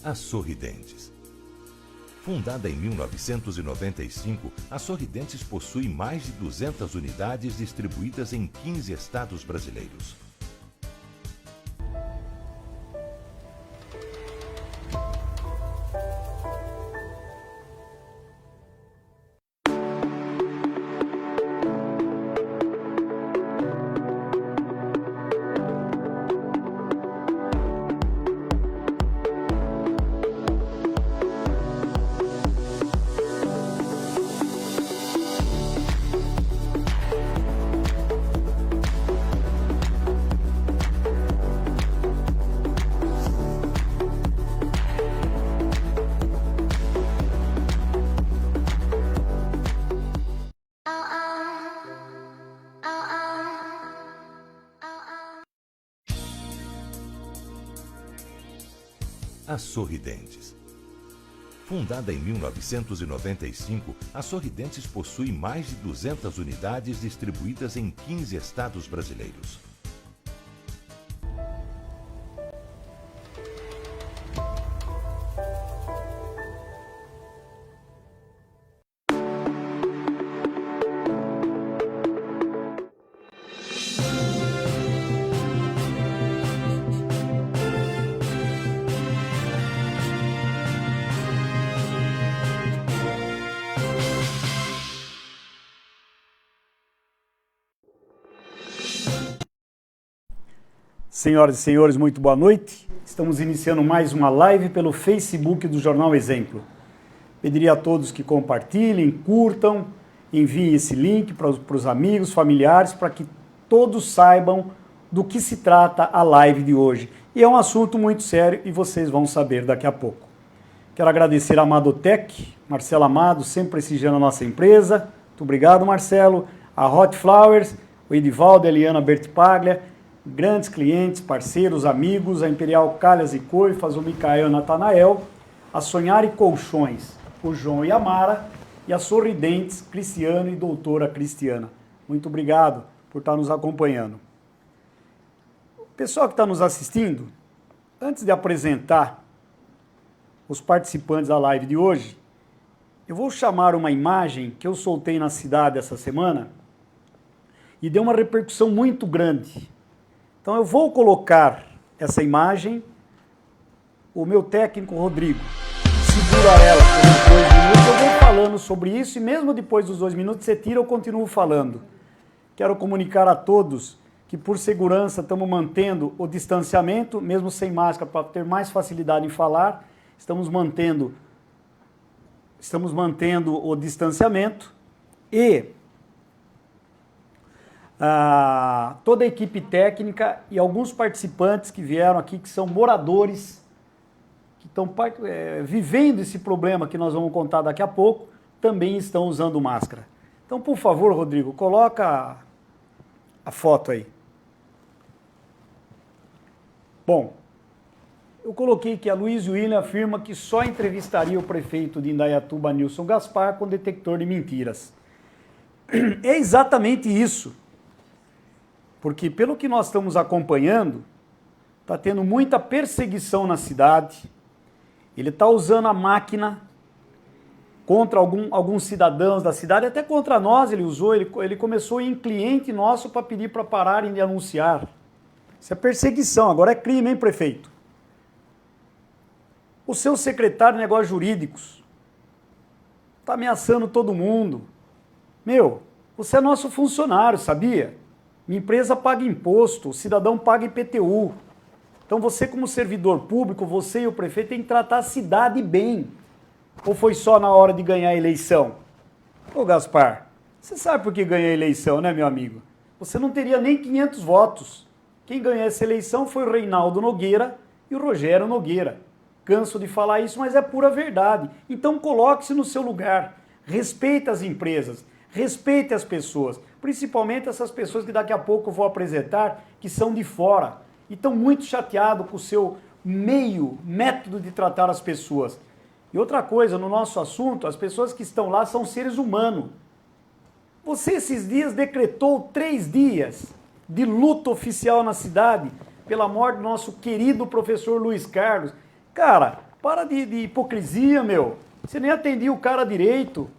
A Sorridentes. Fundada em 1995, a Sorridentes possui mais de 200 unidades distribuídas em 15 estados brasileiros. A Sorridentes. Fundada em 1995, a Sorridentes possui mais de 200 unidades distribuídas em 15 estados brasileiros. Senhoras e senhores, muito boa noite. Estamos iniciando mais uma live pelo Facebook do Jornal Exemplo. Pediria a todos que compartilhem, curtam, enviem esse link para os amigos, familiares, para que todos saibam do que se trata a live de hoje. E é um assunto muito sério e vocês vão saber daqui a pouco. Quero agradecer a Amadotec, Marcelo Amado, sempre prestigiando a nossa empresa. Muito obrigado, Marcelo. A Hot Flowers, o Edivaldo, a Eliana Bertipaglia, grandes clientes, parceiros, amigos, a Imperial Calhas e Coifas, o Micael e o Natanael, a Sonhar e Colchões, o João e a Mara, e a Sorridentes, Cristiano e doutora Cristiana. Muito obrigado por estar nos acompanhando. Pessoal que está nos assistindo, antes de apresentar os participantes da live de hoje, eu vou chamar uma imagem que eu soltei na cidade essa semana e deu uma repercussão muito grande. Então eu vou colocar essa imagem, o meu técnico Rodrigo segura ela por uns 2 minutos, eu vou falando sobre isso e mesmo depois dos 2 minutos você tira, eu continuo falando. Quero comunicar a todos que por segurança estamos mantendo o distanciamento, mesmo sem máscara, para ter mais facilidade em falar, estamos mantendo o distanciamento e toda a equipe técnica e alguns participantes que vieram aqui, que são moradores, que estão vivendo esse problema que nós vamos contar daqui a pouco, também estão usando máscara. Então, por favor, Rodrigo, coloca a foto aí. Bom, eu coloquei que a Luiz William afirma que só entrevistaria o prefeito de Indaiatuba, Nilson Gaspar, com detector de mentiras. É exatamente isso. Porque, pelo que nós estamos acompanhando, está tendo muita perseguição na cidade. Ele está usando a máquina contra alguns cidadãos da cidade, até contra nós ele usou. Ele começou a ir em cliente nosso para pedir para pararem de anunciar. Isso é perseguição, agora é crime, hein, prefeito? O seu secretário de Negócios Jurídicos está ameaçando todo mundo. Meu, você é nosso funcionário, sabia? Minha empresa paga imposto, o cidadão paga IPTU. Então você, como servidor público, você e o prefeito têm que tratar a cidade bem. Ou foi só na hora de ganhar a eleição? Ô Gaspar, você sabe por que ganhei a eleição, né, meu amigo? Você não teria nem 500 votos. Quem ganhou essa eleição foi o Reinaldo Nogueira e o Rogério Nogueira. Canso de falar isso, mas é pura verdade. Então coloque-se no seu lugar. Respeite as empresas, respeite as pessoas, principalmente essas pessoas que daqui a pouco eu vou apresentar, que são de fora e estão muito chateados com o seu método de tratar as pessoas. E outra coisa, no nosso assunto, as pessoas que estão lá são seres humanos. Você esses dias decretou 3 dias de luto oficial na cidade pela morte do nosso querido professor Luiz Carlos. Cara, para de hipocrisia, meu. Você nem atendia o cara direito.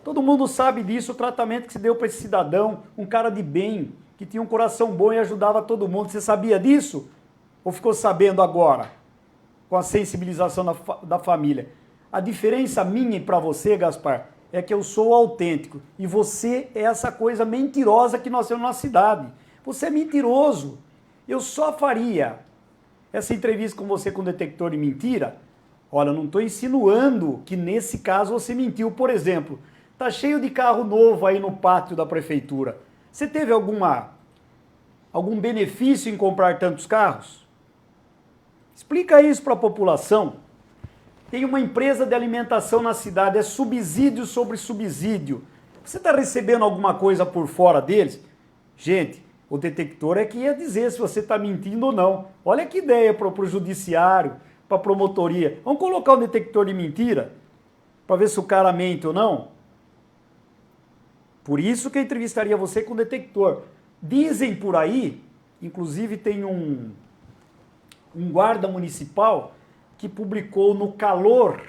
Todo mundo sabe disso, o tratamento que se deu para esse cidadão, um cara de bem, que tinha um coração bom e ajudava todo mundo. Você sabia disso? Ou ficou sabendo agora? Com a sensibilização da família. A diferença minha e para você, Gaspar, é que eu sou autêntico. E você é essa coisa mentirosa que nós temos na cidade. Você é mentiroso. Eu só faria essa entrevista com você com detector de mentira. Olha, eu não estou insinuando que nesse caso você mentiu. Por exemplo, tá cheio de carro novo aí no pátio da prefeitura. Você teve algum benefício em comprar tantos carros? Explica isso para a população. Tem uma empresa de alimentação na cidade, é subsídio sobre subsídio. Você está recebendo alguma coisa por fora deles? Gente, o detector é que ia dizer se você está mentindo ou não. Olha que ideia para o judiciário, para a promotoria. Vamos colocar um detector de mentira para ver se o cara mente ou não? Por isso que eu entrevistaria você com detector. Dizem por aí, inclusive tem um guarda municipal que publicou no calor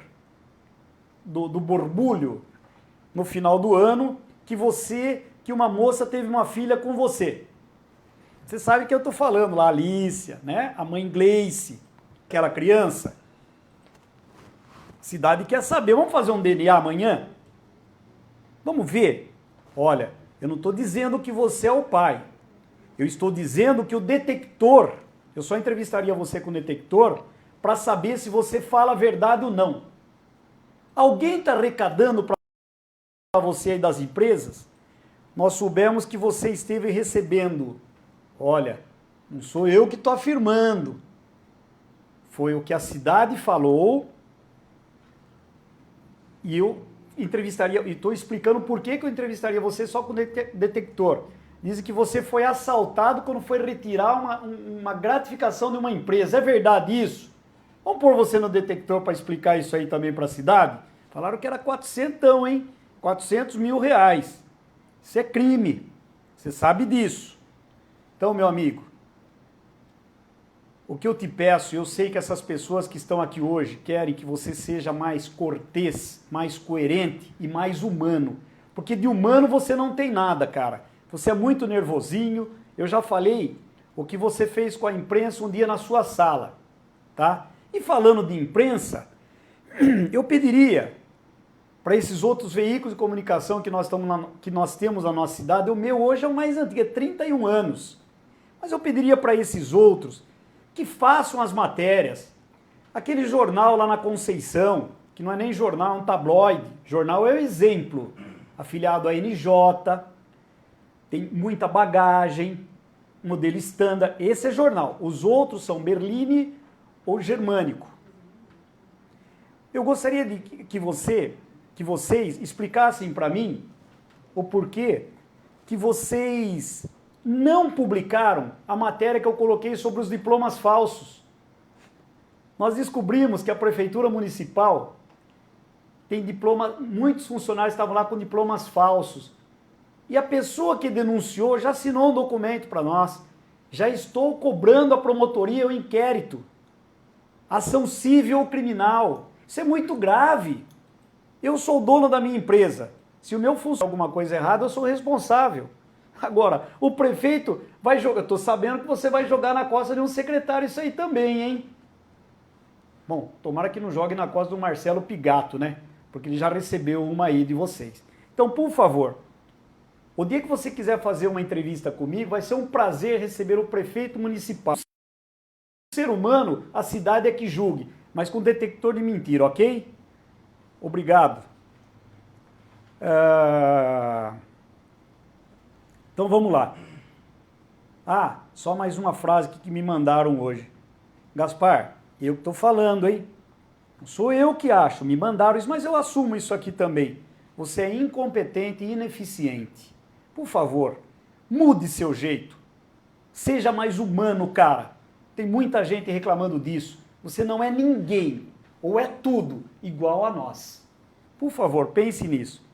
do borbulho, no final do ano, que uma moça teve uma filha com você. Você sabe que eu estou falando lá, a Alicia, né? A mãe Gleice, aquela criança. A cidade quer saber, vamos fazer um DNA amanhã? Vamos ver? Olha, eu não estou dizendo que você é o pai. Eu estou dizendo que o detector, eu só entrevistaria você com o detector para saber se você fala a verdade ou não. Alguém está arrecadando para você aí das empresas? Nós soubemos que você esteve recebendo. Olha, não sou eu que estou afirmando. Foi o que a cidade falou e eu entrevistaria, e estou explicando por que eu entrevistaria você só com detector. Dizem que você foi assaltado quando foi retirar uma gratificação de uma empresa. É verdade isso? Vamos pôr você no detector para explicar isso aí também para a cidade? Falaram que era 400, hein? 400 mil reais. Isso é crime. Você sabe disso. Então, meu amigo, o que eu te peço, eu sei que essas pessoas que estão aqui hoje querem que você seja mais cortês, mais coerente e mais humano. Porque de humano você não tem nada, cara. Você é muito nervosinho. Eu já falei o que você fez com a imprensa um dia na sua sala, tá? E falando de imprensa, eu pediria para esses outros veículos de comunicação que nós temos na nossa cidade, o meu hoje é o mais antigo, é 31 anos. Mas eu pediria para esses outros que façam as matérias. Aquele jornal lá na Conceição, que não é nem jornal, é um tabloide. Jornal é o Exemplo, afiliado à NJ. tem muita bagagem, modelo standard. Esse é jornal. Os outros são Berline ou Germânico. Eu gostaria de que vocês explicassem para mim o porquê que vocês não publicaram a matéria que eu coloquei sobre os diplomas falsos. Nós descobrimos que a Prefeitura Municipal tem diploma, muitos funcionários estavam lá com diplomas falsos. E a pessoa que denunciou já assinou um documento para nós. Já estou cobrando a promotoria o inquérito. Ação civil ou criminal. Isso é muito grave. Eu sou o dono da minha empresa. Se o meu funcionário alguma coisa errada, eu sou responsável. Agora, o prefeito vai jogar... Eu estou sabendo que você vai jogar na costa de um secretário isso aí também, hein? Bom, tomara que não jogue na costa do Marcelo Pigato, né? Porque ele já recebeu uma aí de vocês. Então, por favor, o dia que você quiser fazer uma entrevista comigo, vai ser um prazer receber o prefeito municipal. O ser humano, a cidade é que julgue, mas com detector de mentira, ok? Obrigado. Então vamos lá. Ah, só mais uma frase que me mandaram hoje. Gaspar, eu que estou falando, hein? Não sou eu que acho, me mandaram isso, mas eu assumo isso aqui também. Você é incompetente e ineficiente. Por favor, mude seu jeito. Seja mais humano, cara. Tem muita gente reclamando disso. Você não é ninguém, ou é tudo, igual a nós. Por favor, pense nisso.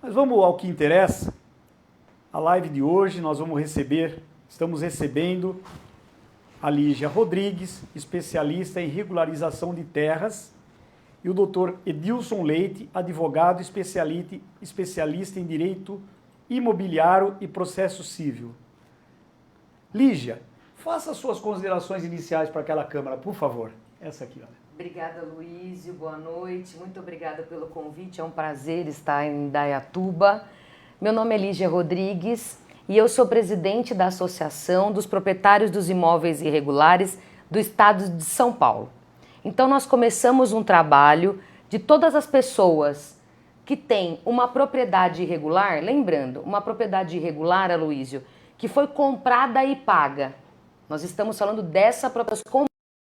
Mas vamos ao que interessa. A live de hoje nós estamos recebendo a Lígia Rodrigues, especialista em regularização de terras, e o Dr. Edilson Leite, advogado especialista em direito imobiliário e processo civil. Lígia, faça suas considerações iniciais para aquela câmera, por favor. Essa aqui, olha. Obrigada, Luísio. Boa noite. Muito obrigada pelo convite. É um prazer estar em Indaiatuba. Meu nome é Lígia Rodrigues e eu sou presidente da Associação dos Proprietários dos Imóveis Irregulares do Estado de São Paulo. Então, nós começamos um trabalho de todas as pessoas que têm uma propriedade irregular, lembrando, uma propriedade irregular, Aloísio, que foi comprada e paga. Nós estamos falando dessa propriedade que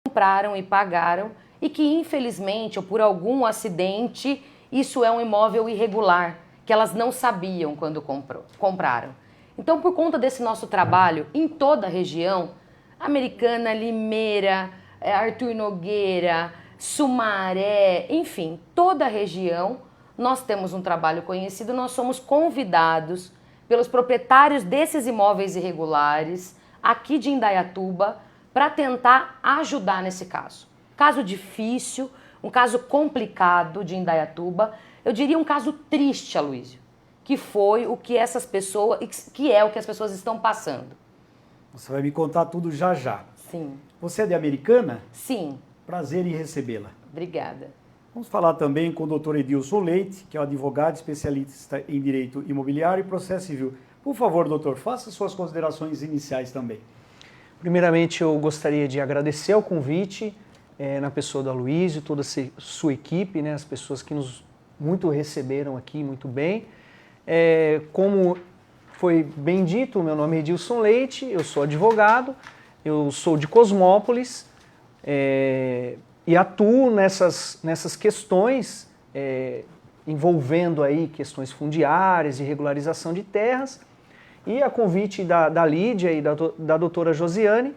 compraram e pagaram e que, infelizmente, ou por algum acidente, isso é um imóvel irregular, que elas não sabiam quando compraram. Então, por conta desse nosso trabalho, em toda a região, Americana, Limeira, Arthur Nogueira, Sumaré, enfim, toda a região, nós temos um trabalho conhecido, nós somos convidados pelos proprietários desses imóveis irregulares, aqui de Indaiatuba, para tentar ajudar nesse caso. Caso difícil, um caso complicado de Indaiatuba, eu diria um caso triste, Aloísio, que foi o que essas pessoas, que é o que as pessoas estão passando. Você vai me contar tudo já já. Sim. Você é de Americana? Sim. Prazer em recebê-la. Obrigada. Vamos falar também com o Dr. Edilson Leite, que é um advogado especialista em direito imobiliário e processo civil. Por favor, doutor, faça suas considerações iniciais também. Primeiramente, eu gostaria de agradecer o convite na pessoa do Aloísio, toda a sua equipe, né, as pessoas que nos muito receberam aqui muito bem. Como foi bem dito, meu nome é Edilson Leite, eu sou advogado, eu sou de Cosmópolis e atuo nessas questões envolvendo aí questões fundiárias e regularização de terras. E a convite da Lídia e da doutora Josiane,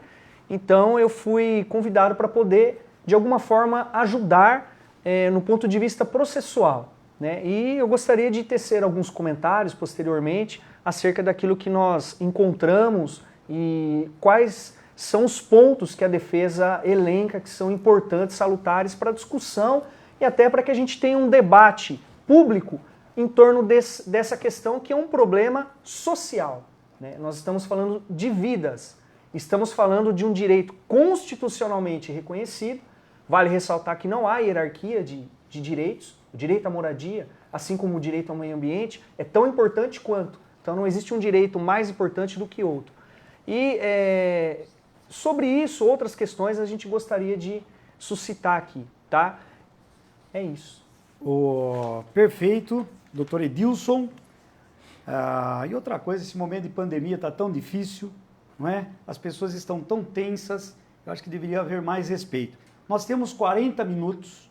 então eu fui convidado para poder, de alguma forma, ajudar no ponto de vista processual, né? E eu gostaria de tecer alguns comentários posteriormente acerca daquilo que nós encontramos e quais são os pontos que a defesa elenca que são importantes, salutares para a discussão e até para que a gente tenha um debate público em torno dessa questão que é um problema social, né? Nós estamos falando de vidas, estamos falando de um direito constitucionalmente reconhecido. Vale ressaltar que não há hierarquia de direitos, o direito à moradia, assim como o direito ao meio ambiente, é tão importante quanto. Então não existe um direito mais importante do que outro. E sobre isso, outras questões a gente gostaria de suscitar aqui, tá? É isso. Perfeito, doutor Edilson. E outra coisa, esse momento de pandemia está tão difícil, não é? As pessoas estão tão tensas, eu acho que deveria haver mais respeito. Nós temos 40 minutos,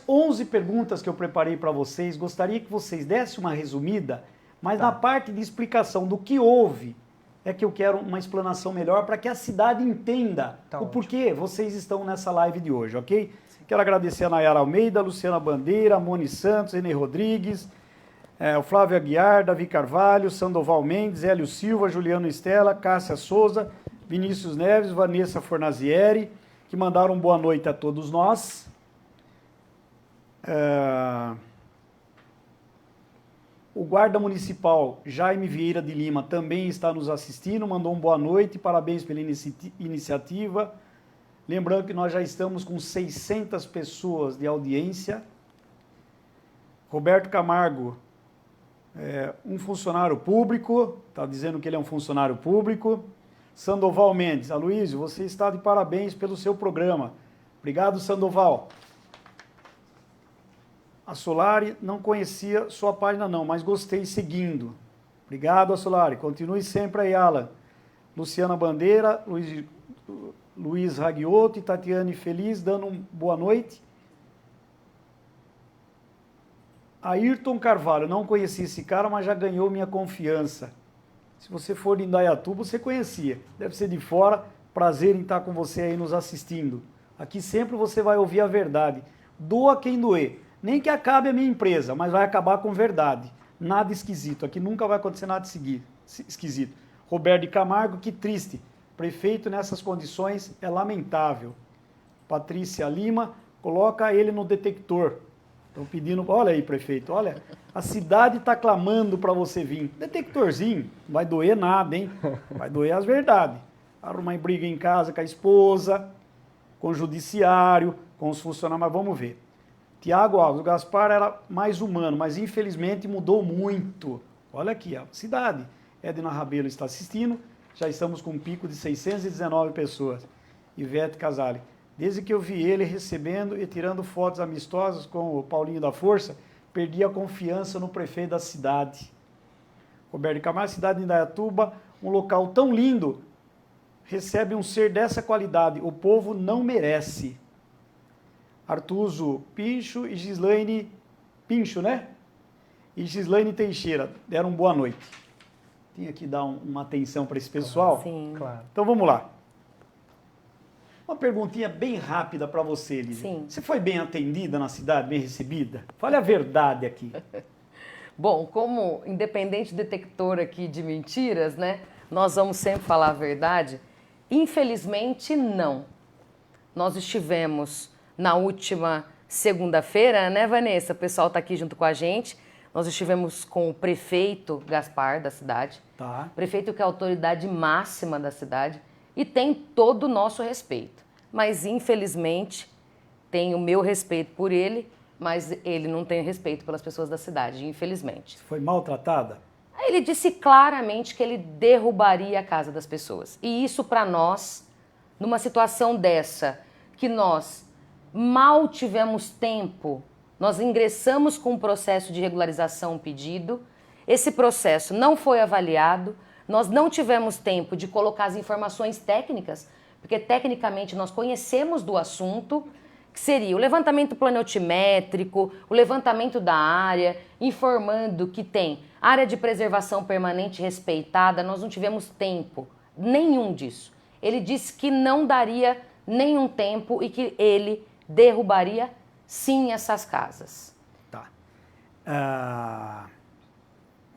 11 perguntas que eu preparei para vocês, gostaria que vocês dessem uma resumida, mas na parte de explicação do que houve, é que eu quero uma explanação melhor para que a cidade entenda o porquê vocês estão nessa live de hoje, ok? Sim. Quero agradecer a Nayara Almeida, Luciana Bandeira, Moni Santos, Enê Rodrigues, o Flávio Aguiar, Davi Carvalho, Sandoval Mendes, Hélio Silva, Juliano Estela, Cássia Souza, Vinícius Neves, Vanessa Fornazieri, que mandaram boa noite a todos nós. O guarda municipal Jaime Vieira de Lima também está nos assistindo, mandou um boa noite, parabéns pela iniciativa. Lembrando que nós já estamos com 600 pessoas de audiência. Roberto Camargo, um funcionário público, está dizendo que ele é um funcionário público. Sandoval Mendes, Aloysio, você está de parabéns pelo seu programa. Obrigado, Sandoval. A Solari, não conhecia sua página não, mas gostei seguindo. Obrigado, a Solari. Continue sempre aí, Alan. Luciana Bandeira, Luiz Raguioto e Tatiane Feliz, dando boa noite. Ayrton Carvalho, não conheci esse cara, mas já ganhou minha confiança. Se você for de Indaiatuba, você conhecia. Deve ser de fora. Prazer em estar com você aí nos assistindo. Aqui sempre você vai ouvir a verdade. Doa quem doer. Nem que acabe a minha empresa, mas vai acabar com verdade. Nada esquisito. Aqui nunca vai acontecer nada esquisito. Roberto de Camargo, que triste. Prefeito nessas condições é lamentável. Patrícia Lima, coloca ele no detector. Estão pedindo, olha aí, prefeito, olha, a cidade está clamando para você vir. Detectorzinho, não vai doer nada, hein? Vai doer as verdades. Arrumar briga em casa com a esposa, com o judiciário, com os funcionários, mas vamos ver. Tiago Alves, o Gaspar era mais humano, mas infelizmente mudou muito. Olha aqui, a cidade. Edna Rabelo está assistindo, já estamos com um pico de 619 pessoas. Ivete Casale. Desde que eu vi ele recebendo e tirando fotos amistosas com o Paulinho da Força, perdi a confiança no prefeito da cidade. Roberto Camargo, cidade de Indaiatuba, um local tão lindo, recebe um ser dessa qualidade. O povo não merece. Artuso Pincho e Gislaine Pincho, né? E Gislaine Teixeira, deram boa noite. Tinha que dar uma atenção para esse pessoal. Sim. Claro. Então vamos lá. Uma perguntinha bem rápida para você, Lígia. Sim. Você foi bem atendida na cidade, bem recebida? Fale a verdade aqui. Bom, como independente detector aqui de mentiras, né? Nós vamos sempre falar a verdade. Infelizmente, não. Nós estivemos na última segunda-feira, né, Vanessa? O pessoal está aqui junto com a gente. Nós estivemos com o prefeito Gaspar da cidade. Tá. Prefeito que é a autoridade máxima da cidade. E tem todo o nosso respeito. Mas, infelizmente, tem o meu respeito por ele, mas ele não tem respeito pelas pessoas da cidade, infelizmente. Você foi maltratada? Ele disse claramente que ele derrubaria a casa das pessoas. E isso, para nós, numa situação dessa, que nós mal tivemos tempo, nós ingressamos com um processo de regularização, um pedido, esse processo não foi avaliado, nós não tivemos tempo de colocar as informações técnicas, porque tecnicamente nós conhecemos do assunto, que seria o levantamento planetimétrico, o levantamento da área, informando que tem área de preservação permanente respeitada, nós não tivemos tempo nenhum disso. Ele disse que não daria nenhum tempo e que ele derrubaria sim essas casas. Tá.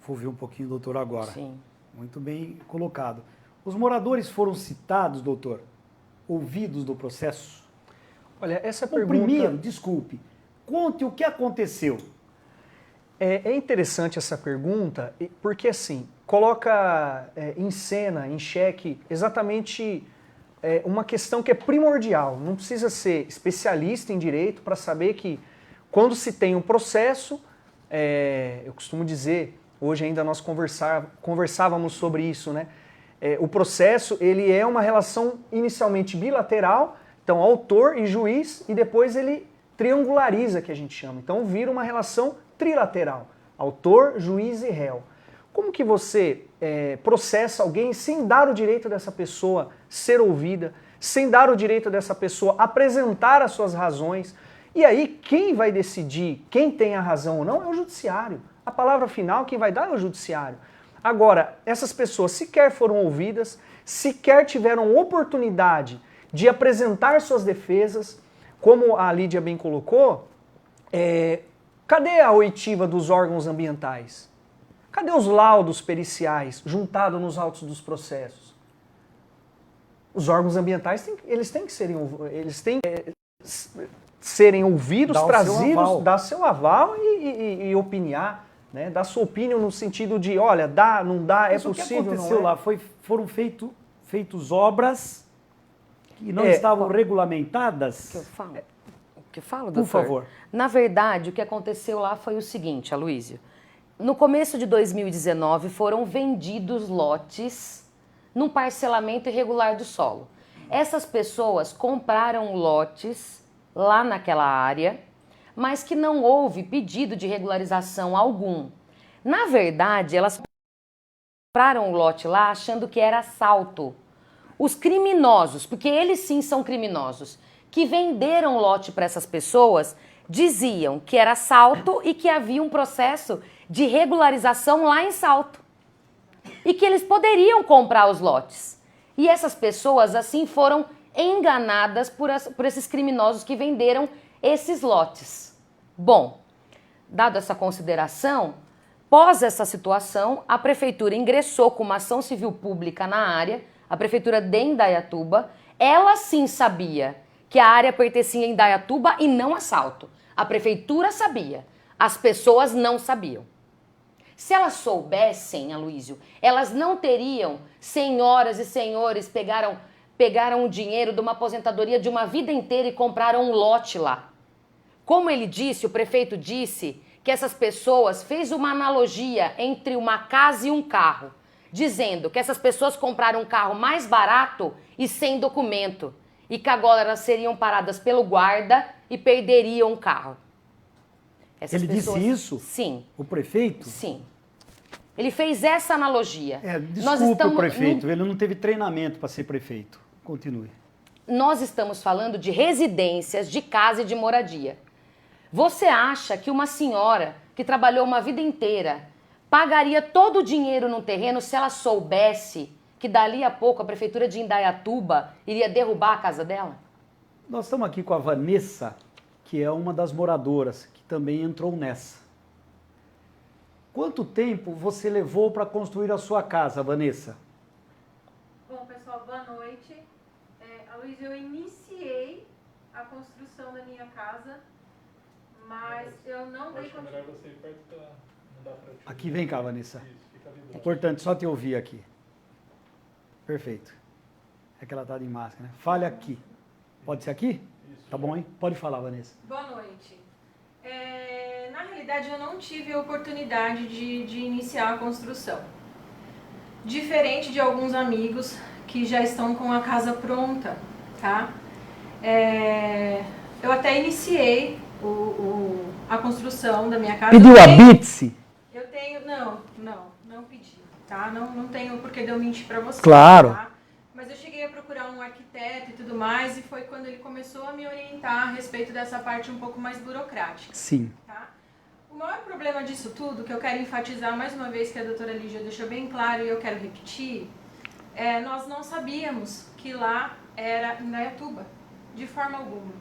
Vou ouvir um pouquinho, doutor, agora. Sim. Muito bem colocado. Os moradores foram citados, doutor, ouvidos do processo? Olha, essa Bom, pergunta... primeiro, desculpe, conte o que aconteceu. É interessante essa pergunta, porque assim, coloca em cena, em xeque, exatamente uma questão que é primordial. Não precisa ser especialista em direito para saber que quando se tem um processo, eu costumo dizer, hoje ainda nós conversávamos sobre isso, né? O processo, ele é uma relação inicialmente bilateral, então autor e juiz, e depois ele triangulariza, que a gente chama. Então vira uma relação trilateral. autor, juiz e réu. Como que você processa alguém sem dar o direito dessa pessoa ser ouvida, sem dar o direito dessa pessoa apresentar as suas razões? E aí, quem vai decidir quem tem a razão ou não é o judiciário. A palavra final, quem vai dar é o judiciário. Agora, essas pessoas sequer foram ouvidas, sequer tiveram oportunidade de apresentar suas defesas, como a Lídia bem colocou, cadê a oitiva dos órgãos ambientais? Cadê os laudos periciais juntados nos autos dos processos? Os órgãos ambientais eles têm que serem ouvidos, trazidos, dar seu aval e opinar, né? Dar sua opinião no sentido de, olha, dá, não dá, é possível, não é? O que aconteceu lá foram feitos obras que não estavam regulamentadas. O que eu falo, doutor? Por favor. Na verdade, o que aconteceu lá foi o seguinte, Aloysio. No começo de 2019, foram vendidos lotes num parcelamento irregular do solo. Essas pessoas compraram lotes lá naquela área, mas que não houve pedido de regularização algum. Na verdade, elas compraram o lote lá achando que era assalto. Os criminosos, porque eles sim são criminosos, que venderam lote para essas pessoas, diziam que era Salto e que havia um processo de regularização lá em Salto. E que eles poderiam comprar os lotes. E essas pessoas, assim, foram enganadas por esses criminosos que venderam esses lotes. Bom, dado essa consideração, pós essa situação, a Prefeitura ingressou com uma ação civil pública na área, a Prefeitura de Indaiatuba. Ela sim sabia que a área pertencia a Indaiatuba e não a Salto. A Prefeitura sabia, as pessoas não sabiam. Se elas soubessem, Aloysio, elas não teriam, senhoras e senhores, pegaram o dinheiro de uma aposentadoria de uma vida inteira e compraram um lote lá. Como ele disse, o prefeito disse que essas pessoas fez uma analogia entre uma casa e um carro, dizendo que essas pessoas compraram um carro mais barato e sem documento, e que agora elas seriam paradas pelo guarda e perderiam o carro. Ele disse isso? Sim. O prefeito? Sim. Ele fez essa analogia. Desculpe o prefeito, ele não teve treinamento para ser prefeito. Continue. Nós estamos falando de residências, de casa e de moradia. Você acha que uma senhora que trabalhou uma vida inteira pagaria todo o dinheiro num terreno se ela soubesse que dali a pouco a Prefeitura de Indaiatuba iria derrubar a casa dela? Nós estamos aqui com a Vanessa, que é uma das moradoras, que também entrou nessa. Quanto tempo você levou para construir a sua casa, Vanessa? Bom, pessoal, boa noite. Aloysio, eu iniciei a construção da minha casa, mas eu não dei continuidade. Melhor você ir perto da... Não dá pra te... Aqui, vem cá, Vanessa. Isso, fica vibrando. É importante só te ouvir aqui. Perfeito. É que ela está de máscara, né? Fale aqui. Pode ser aqui? Isso. Tá bom, hein? Pode falar, Vanessa. Boa noite. Na realidade, eu não tive a oportunidade de iniciar a construção. Diferente de alguns amigos que já estão com a casa pronta, tá? Eu até iniciei a construção da minha casa. Pediu a Bitse? Eu tenho... Não pedi, tá? Não tenho porque de eu mentir pra você. Claro. Tá? Mas eu cheguei a procurar um arquiteto e tudo mais, e foi quando ele começou a me orientar a respeito dessa parte um pouco mais burocrática. Sim. Tá? O maior problema disso tudo, que eu quero enfatizar mais uma vez, que a doutora Lígia deixou bem claro e eu quero repetir, nós não sabíamos que lá era Indaiatuba, de forma alguma.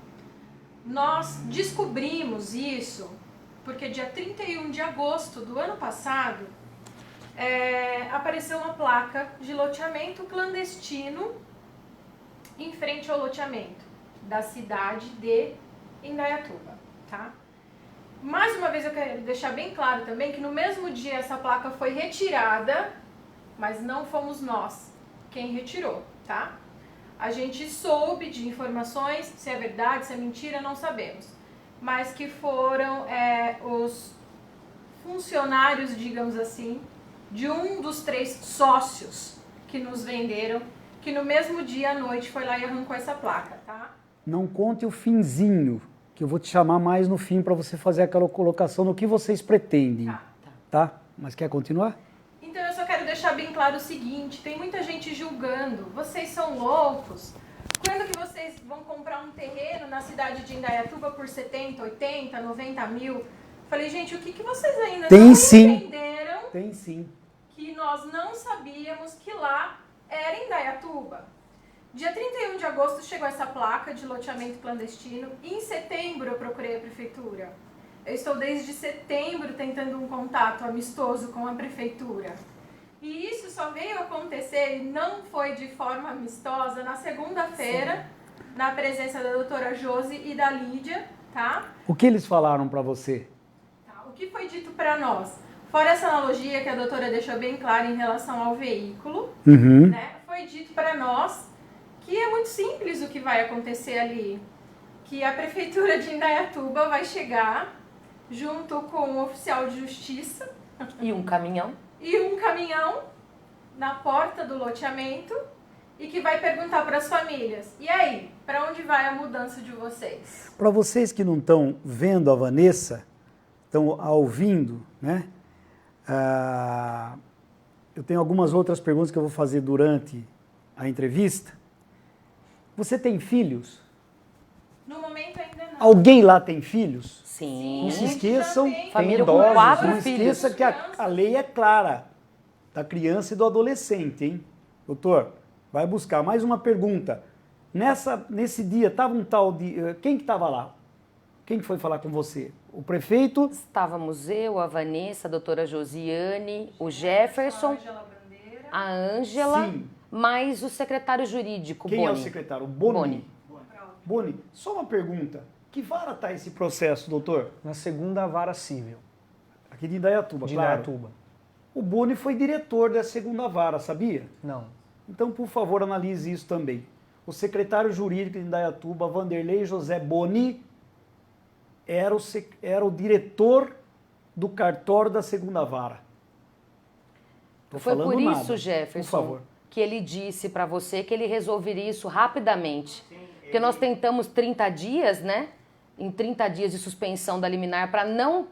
Nós descobrimos isso porque dia 31 de agosto do ano passado, apareceu uma placa de loteamento clandestino em frente ao loteamento da cidade de Indaiatuba, tá? Mais uma vez eu quero deixar bem claro também que no mesmo dia essa placa foi retirada, mas não fomos nós quem retirou, tá? A gente soube de informações, se é verdade, se é mentira, não sabemos, mas que foram os funcionários, digamos assim, de um dos 3 sócios que nos venderam, que no mesmo dia à noite foi lá e arrancou essa placa, tá? Não conte o finzinho, que eu vou te chamar mais no fim para você fazer aquela colocação no que vocês pretendem. Tá. tá? Mas quer continuar? Então eu só quero deixar bem claro o seguinte, tem muita gente julgando, vocês são loucos. Quando que vocês vão comprar um terreno na cidade de Indaiatuba por 70, 80, 90 mil? Falei, gente, o que vocês ainda não entenderam? Tem sim. Que nós não sabíamos que lá era Indaiatuba. Dia 31 de agosto chegou essa placa de loteamento clandestino e em setembro eu procurei a prefeitura. Eu estou desde setembro tentando um contato amistoso com a prefeitura. E isso só veio acontecer, e não foi de forma amistosa, na segunda-feira, na presença da doutora Josi e da Lídia, tá? O que eles falaram para você? Tá, o que foi dito para nós? Fora essa analogia que a doutora deixou bem clara em relação ao veículo, né? Foi dito para nós que é muito simples o que vai acontecer ali. Que a prefeitura de Indaiatuba vai chegar junto com um oficial de justiça E um caminhão. e um caminhão na porta do loteamento e que vai perguntar para as famílias, e aí, para onde vai a mudança de vocês? Para vocês que não estão vendo a Vanessa, estão ouvindo, né? Eu tenho algumas outras perguntas que eu vou fazer durante a entrevista. Você tem filhos? No momento ainda não. Alguém lá tem filhos? Sim. Não se esqueçam, Também. Família com idosos, 4 não filhos. esqueça que a lei é clara, da criança e do adolescente, hein? Doutor, vai buscar mais uma pergunta. Nesse dia, estava um tal de... Quem que estava lá? Quem que foi falar com você? O prefeito? Estávamos eu, a Vanessa, a doutora Josiane, o Jefferson, Ângela Bandeira. a Ângela, Sim. mais o secretário jurídico, Quem Boni. é o secretário? O Boni. Boni. Boni, só uma pergunta. Que vara está esse processo, doutor? Na segunda vara civil Aqui de Indaiatuba, de claro. Indaiatuba. O Boni foi diretor da segunda vara, sabia? Não. Então, por favor, analise isso também. O secretário jurídico de Indaiatuba, Vanderlei José Boni, era o diretor do cartório da segunda vara. Tô Foi falando por nada. isso, Jefferson, Por favor. que ele disse para você que ele resolveria isso rapidamente. Porque nós tentamos 30 dias, né? Em 30 dias de suspensão da liminar para não...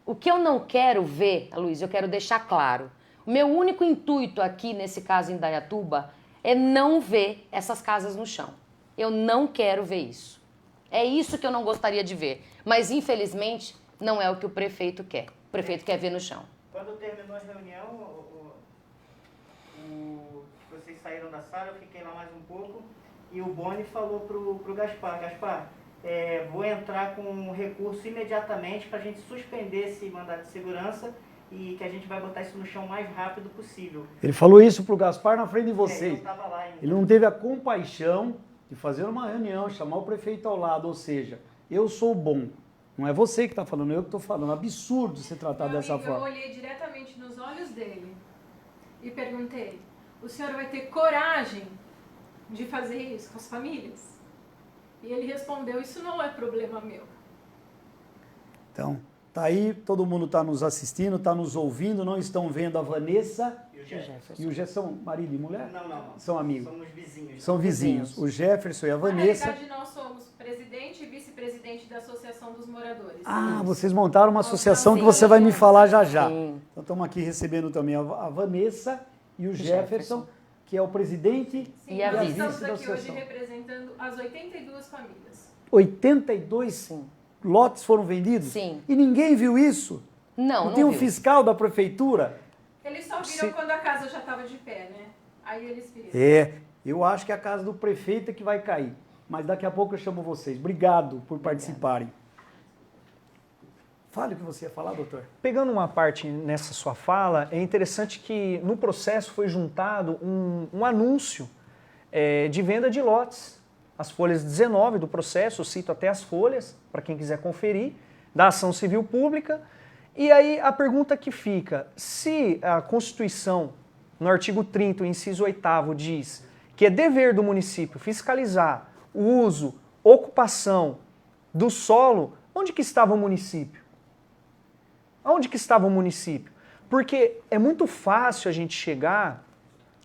O que eu não quero ver, Luiz, eu quero deixar claro. O meu único intuito aqui, nesse caso em Indaiatuba, é não ver essas casas no chão. Eu não quero ver isso. É isso que eu não gostaria de ver. Mas, infelizmente, não é o que o prefeito quer. O prefeito quer ver no chão. Quando terminou a reunião, vocês saíram da sala, eu fiquei lá mais um pouco, e o Boni falou pro Gaspar, vou entrar com um recurso imediatamente para a gente suspender esse mandato de segurança e que a gente vai botar isso no chão o mais rápido possível. Ele falou isso pro Gaspar na frente de Eu vocês. estava lá ainda. Ele não teve a compaixão de fazer uma reunião, chamar o prefeito ao lado, ou seja, eu sou bom. Não é você que está falando, eu que estou falando. É absurdo ser tratado Meu dessa amigo, forma. eu olhei diretamente nos olhos dele e perguntei, o senhor vai ter coragem de fazer isso com as famílias? E ele respondeu, isso não é problema meu. Então, tá aí, todo mundo está nos assistindo, está nos ouvindo, não estão vendo a Vanessa E o Jefferson? e o Jefferson, marido e mulher? Não. São amigos. Somos vizinhos. São vizinhos. O Jefferson e a Na Vanessa. realidade, nós somos presidente e vice-presidente da Associação dos Moradores. Ah, vocês montaram uma associação que você vai me falar já já. Sim. Então estamos aqui recebendo também a Vanessa e o Jefferson, que é o presidente Sim, E a nós vice estamos da aqui hoje associação. representando as 82 famílias. 82 Sim. lotes foram vendidos? Sim. E ninguém viu isso? Não tem um viu. fiscal da prefeitura? Eles só viram Se- quando a casa já estava de pé, né? Aí eles viram. É, eu acho que é a casa do prefeito é que vai cair. Mas daqui a pouco eu chamo vocês. Obrigado por participarem. Fale o que você ia falar, doutor. Pegando uma parte nessa sua fala, é interessante que no processo foi juntado um anúncio de venda de lotes. As folhas 19 do processo, eu cito até as folhas, para quem quiser conferir, da ação civil pública. E aí a pergunta que fica, se a Constituição, no artigo 30, o inciso 8º, diz que é dever do município fiscalizar o uso, ocupação do solo, onde que estava o município? Onde que estava o município? Porque é muito fácil a gente chegar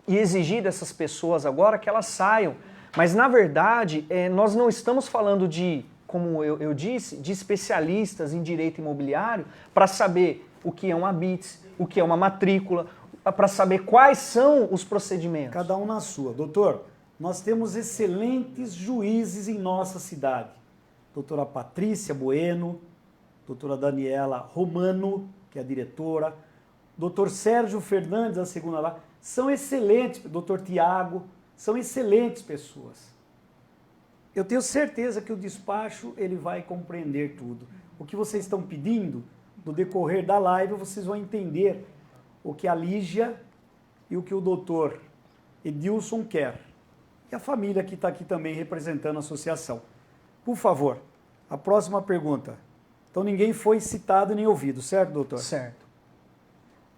e exigir dessas pessoas agora que elas saiam. Mas, na verdade, nós não estamos falando de, como eu disse, de especialistas em direito imobiliário para saber o que é um habite, o que é uma matrícula, para saber quais são os procedimentos. Cada um na sua. Doutor, nós temos excelentes juízes em nossa cidade. Doutora Patrícia Bueno, doutora Daniela Romano, que é a diretora, doutor Sérgio Fernandes, a segunda lá, são excelentes, doutor Tiago, são excelentes pessoas. Eu tenho certeza que o despacho ele vai compreender tudo. O que vocês estão pedindo, no decorrer da live, vocês vão entender o que a Lígia e o que o doutor Edilson quer. E a família que está aqui também representando a associação. Por favor, a próxima pergunta. Então ninguém foi citado nem ouvido, certo, doutor? Certo.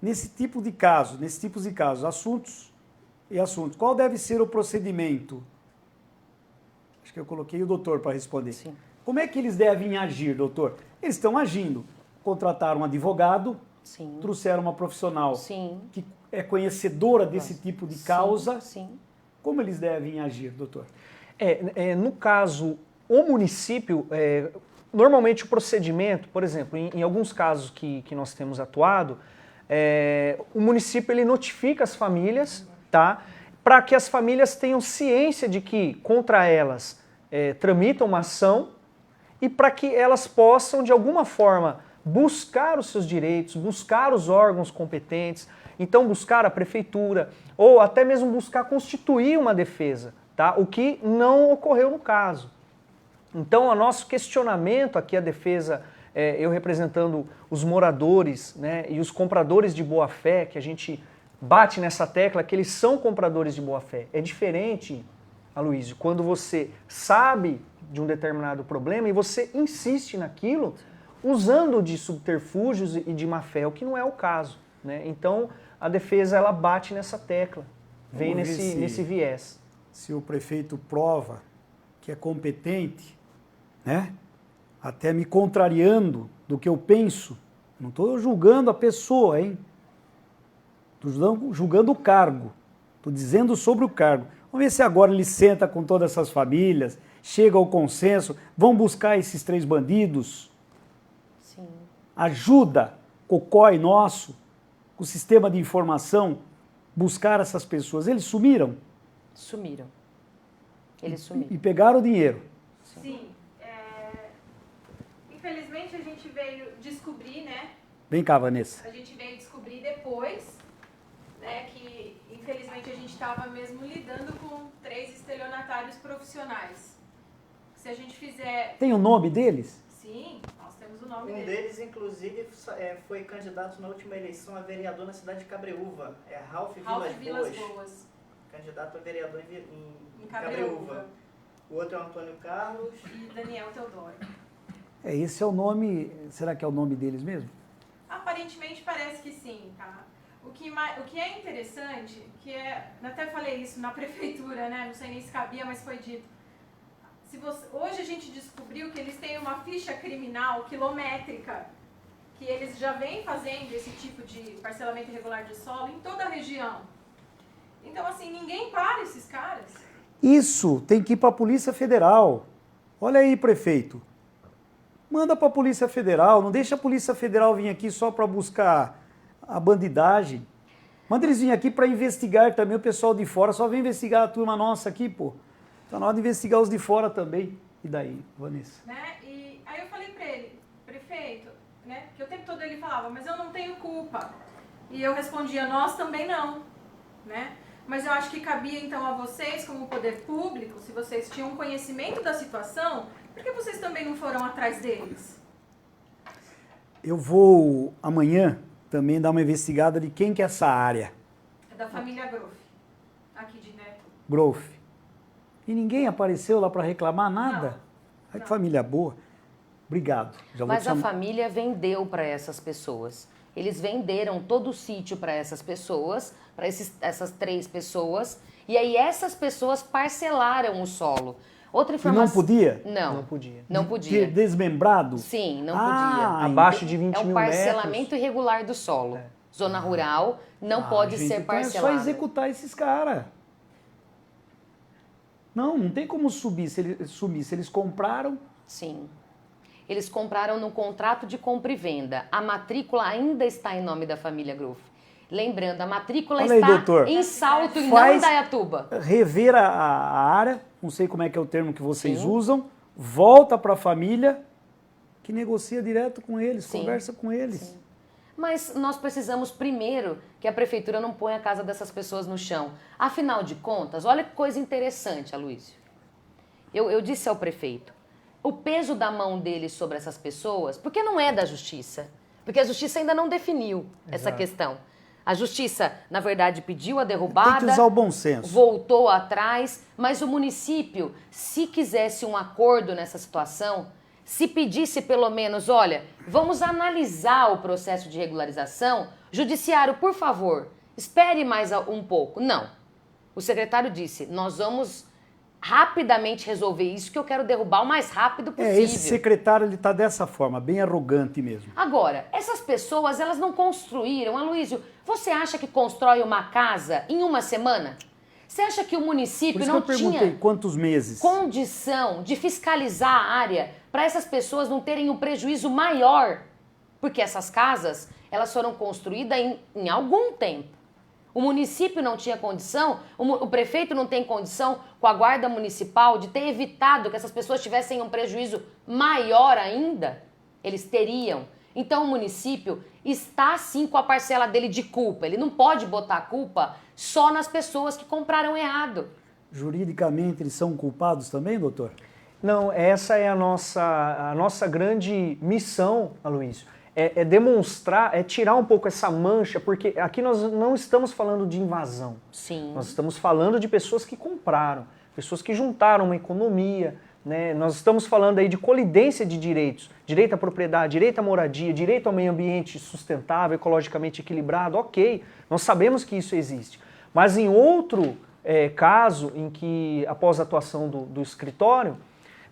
Nesses tipos de casos, assuntos, qual deve ser o procedimento? Acho que eu coloquei o doutor para responder. Sim. Como é que eles devem agir, doutor? Eles estão agindo. Contrataram um advogado, Sim. trouxeram uma profissional Sim. que é conhecedora desse tipo de causa. Sim. Como eles devem agir, doutor? No caso, o município, normalmente o procedimento, por exemplo, em alguns casos que nós temos atuado, o município ele notifica as famílias, tá? Para que as famílias tenham ciência de que contra elas tramitam uma ação e para que elas possam, de alguma forma, buscar os seus direitos, buscar os órgãos competentes, então buscar a prefeitura ou até mesmo buscar constituir uma defesa, tá? O que não ocorreu no caso. Então, o nosso questionamento aqui, a defesa, eu representando os moradores, né, e os compradores de boa-fé, que a gente bate nessa tecla que eles são compradores de boa-fé. É diferente, Aloysio, quando você sabe de um determinado problema e você insiste naquilo usando de subterfúgios e de má-fé, o que não é o caso, né? Então, a defesa ela bate nessa tecla, vem nesse viés. Se o prefeito prova que é competente, né? Até me contrariando do que eu penso, não estou julgando a pessoa, hein? Estou julgando o cargo, estou dizendo sobre o cargo. Vamos ver se agora ele senta com todas essas famílias, chega ao consenso, vão buscar esses 3 bandidos, Sim. ajuda COCOI nosso, o sistema de informação, buscar essas pessoas. Eles sumiram? Sumiram. Eles sumiram. E pegaram o dinheiro. Sim. Infelizmente a gente veio descobrir, né? Vem cá, Vanessa. A gente veio descobrir depois, né, que infelizmente a gente estava mesmo lidando com 3 estelionatários profissionais. Se a gente fizer... Tem o nome deles? Sim, nós temos o nome Um deles. deles, inclusive, foi candidato na última eleição a vereador na cidade de Cabreúva. É Ralph Vilas Boas. Candidato a vereador em Cabreúva. Cabreúva. O outro é o Antônio Carlos. E Daniel Teodoro. Esse é o nome... Será que é o nome deles mesmo? Aparentemente parece que sim, tá? O que é interessante, até falei isso na prefeitura, né? Não sei nem se cabia, mas foi dito. Hoje a gente descobriu que eles têm uma ficha criminal quilométrica, que eles já vêm fazendo esse tipo de parcelamento irregular de solo em toda a região. Então, assim, ninguém para esses caras. Isso tem que ir para a Polícia Federal. Olha aí, prefeito. Manda para a Polícia Federal, não deixa a Polícia Federal vir aqui só para buscar a bandidagem. Manda eles virem aqui para investigar também o pessoal de fora, só vem investigar a turma nossa aqui, pô. Tá na hora de investigar os de fora também. E daí, Vanessa? Né? E aí eu falei para ele, prefeito, né? Que o tempo todo ele falava, mas eu não tenho culpa. E eu respondia, nós também não, né? Mas eu acho que cabia então a vocês, como poder público, se vocês tinham conhecimento da situação, por que vocês também não foram atrás deles? Eu vou amanhã também dar uma investigada de quem que é essa área. É da família Groff, aqui de Neto. Groff. E ninguém apareceu lá para reclamar nada? Não. Ai, que família boa. Obrigado. Já vou Mas te a chamar. família vendeu para essas pessoas. Eles venderam todo o sítio para essas pessoas, para essas 3 pessoas, e aí essas pessoas parcelaram o solo. Outra E informação... não podia? Não, Não podia. não podia. Desmembrado? Sim, não Ah, Abaixo de 20 podia. É um mil parcelamento metros. irregular do solo. Zona rural não pode gente, ser então parcelado. É só executar esses caras. Não tem como sumir se eles compraram. Sim. eles compraram no contrato de compra e venda. A matrícula ainda está em nome da família Groff. Lembrando, a matrícula Olha aí, está doutor. em Salto e não em Indaiatuba. Rever a área, não sei como é que é o termo que vocês usam, volta para a família, que negocia direto com eles, conversa com eles. Sim. Mas nós precisamos primeiro que a prefeitura não ponha a casa dessas pessoas no chão. Afinal de contas, olha que coisa interessante, Aloysio. Eu disse ao prefeito, o peso da mão dele sobre essas pessoas, porque não é da justiça, porque a justiça ainda não definiu essa questão. A justiça, na verdade, pediu a derrubada, tem que usar o bom senso. Voltou atrás, mas o município, se quisesse um acordo nessa situação, se pedisse pelo menos, olha, vamos analisar o processo de regularização, judiciário, por favor, espere mais um pouco. Não. O secretário disse, nós vamos rapidamente resolver isso, que eu quero derrubar o mais rápido possível. Esse secretário, ele está dessa forma, bem arrogante mesmo. Agora, essas pessoas, elas não construíram. Aloysio, você acha que constrói uma casa em uma semana? Você acha que o município não tinha quantos meses? Condição de fiscalizar a área para essas pessoas não terem um prejuízo maior? Porque essas casas, elas foram construídas em algum tempo. O município não tinha condição, o prefeito não tem condição com a guarda municipal de ter evitado que essas pessoas tivessem um prejuízo maior ainda? Eles teriam. Então o município está sim com a parcela dele de culpa. Ele não pode botar a culpa só nas pessoas que compraram errado. Juridicamente eles são culpados também, doutor? Não, essa é a nossa grande missão, Aloysio. É demonstrar, é tirar um pouco essa mancha, porque aqui nós não estamos falando de invasão. Sim. Nós estamos falando de pessoas que compraram, pessoas que juntaram uma economia, né? Nós estamos falando aí de colidência de direitos, direito à propriedade, direito à moradia, direito ao meio ambiente sustentável, ecologicamente equilibrado, ok, nós sabemos que isso existe. Mas em outro caso, em que após a atuação do escritório,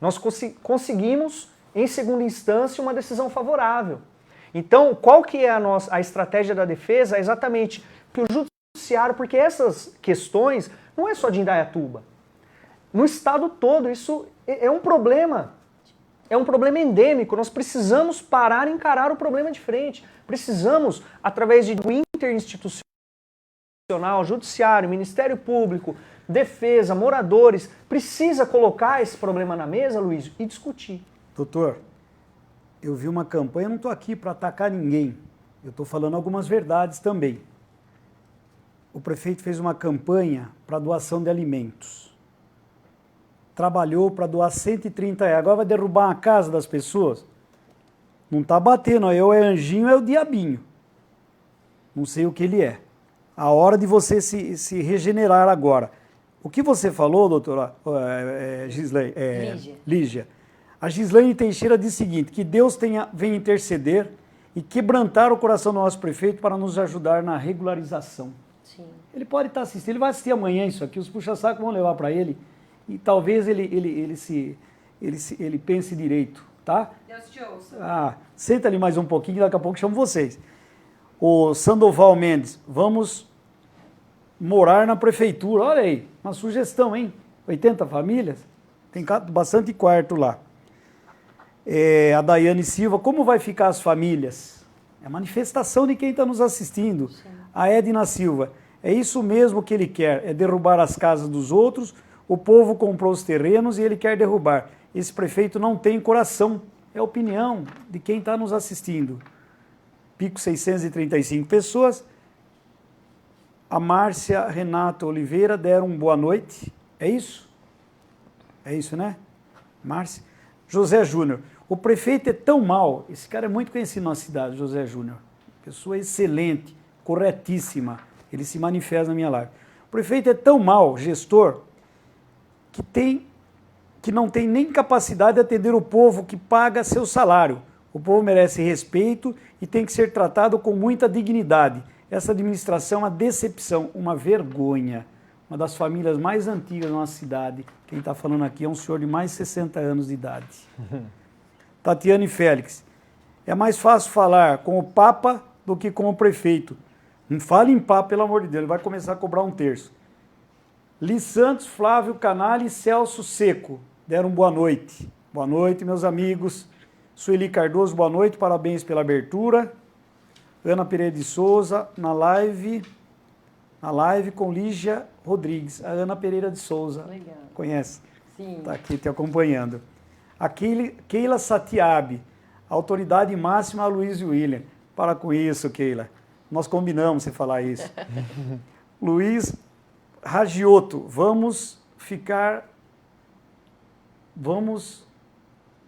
nós conseguimos, em segunda instância, uma decisão favorável. Então, qual que é a estratégia da defesa? É exatamente que o judiciário, porque essas questões não é só de Indaiatuba. No estado todo, isso é um problema. É um problema endêmico. Nós precisamos parar e encarar o problema de frente. Precisamos, através do interinstitucional, judiciário, Ministério Público, defesa, moradores, precisa colocar esse problema na mesa, Luiz, e discutir. Doutor, eu vi uma campanha, eu não estou aqui para atacar ninguém, eu estou falando algumas verdades também. O prefeito fez uma campanha para doação de alimentos. Trabalhou para doar 130 reais. Agora vai derrubar a casa das pessoas? Não está batendo, eu é anjinho, é o diabinho. Não sei o que ele é. A hora de você se regenerar agora. O que você falou, doutora Lígia? A Gislaine Teixeira diz o seguinte, que Deus venha interceder e quebrantar o coração do nosso prefeito para nos ajudar na regularização. Sim. Ele pode estar assistindo, ele vai assistir amanhã isso aqui, os puxa-sacos vão levar para ele e talvez ele pense direito, tá? Deus te ouça. Senta ali mais um pouquinho, daqui a pouco chamo vocês. O Sandoval Mendes, vamos morar na prefeitura, olha aí, uma sugestão, hein? 80 famílias, tem bastante quarto lá. A Daiane Silva, como vai ficar as famílias? É manifestação de quem está nos assistindo. Sim. A Edna Silva, é isso mesmo que ele quer, é derrubar as casas dos outros, o povo comprou os terrenos e ele quer derrubar. Esse prefeito não tem coração, é a opinião de quem está nos assistindo. Pico 635 pessoas. A Márcia Renata Oliveira deram boa noite. É isso? É isso, né? Márcia. José Júnior. O prefeito é tão mal, esse cara é muito conhecido na cidade, José Júnior. Pessoa excelente, corretíssima. Ele se manifesta na minha live. O prefeito é tão mal, gestor, que não tem nem capacidade de atender o povo que paga seu salário. O povo merece respeito e tem que ser tratado com muita dignidade. Essa administração é uma decepção, uma vergonha. Uma das famílias mais antigas da nossa cidade. Quem está falando aqui é um senhor de mais de 60 anos de idade. Tatiane Félix. É mais fácil falar com o Papa do que com o prefeito. Não fale em Papa, pelo amor de Deus, ele vai começar a cobrar 1/3. Li Santos, Flávio Canali e Celso Seco deram boa noite. Boa noite, meus amigos. Sueli Cardoso, boa noite, parabéns pela abertura. Ana Pereira de Souza, na live com Lígia Rodrigues. A Ana Pereira de Souza, Legal. Conhece? Sim. Está aqui te acompanhando. A Keila Satiabe, autoridade máxima Luiz William. Para com isso, Keila. Nós combinamos você falar isso. Luiz Ragioto, vamos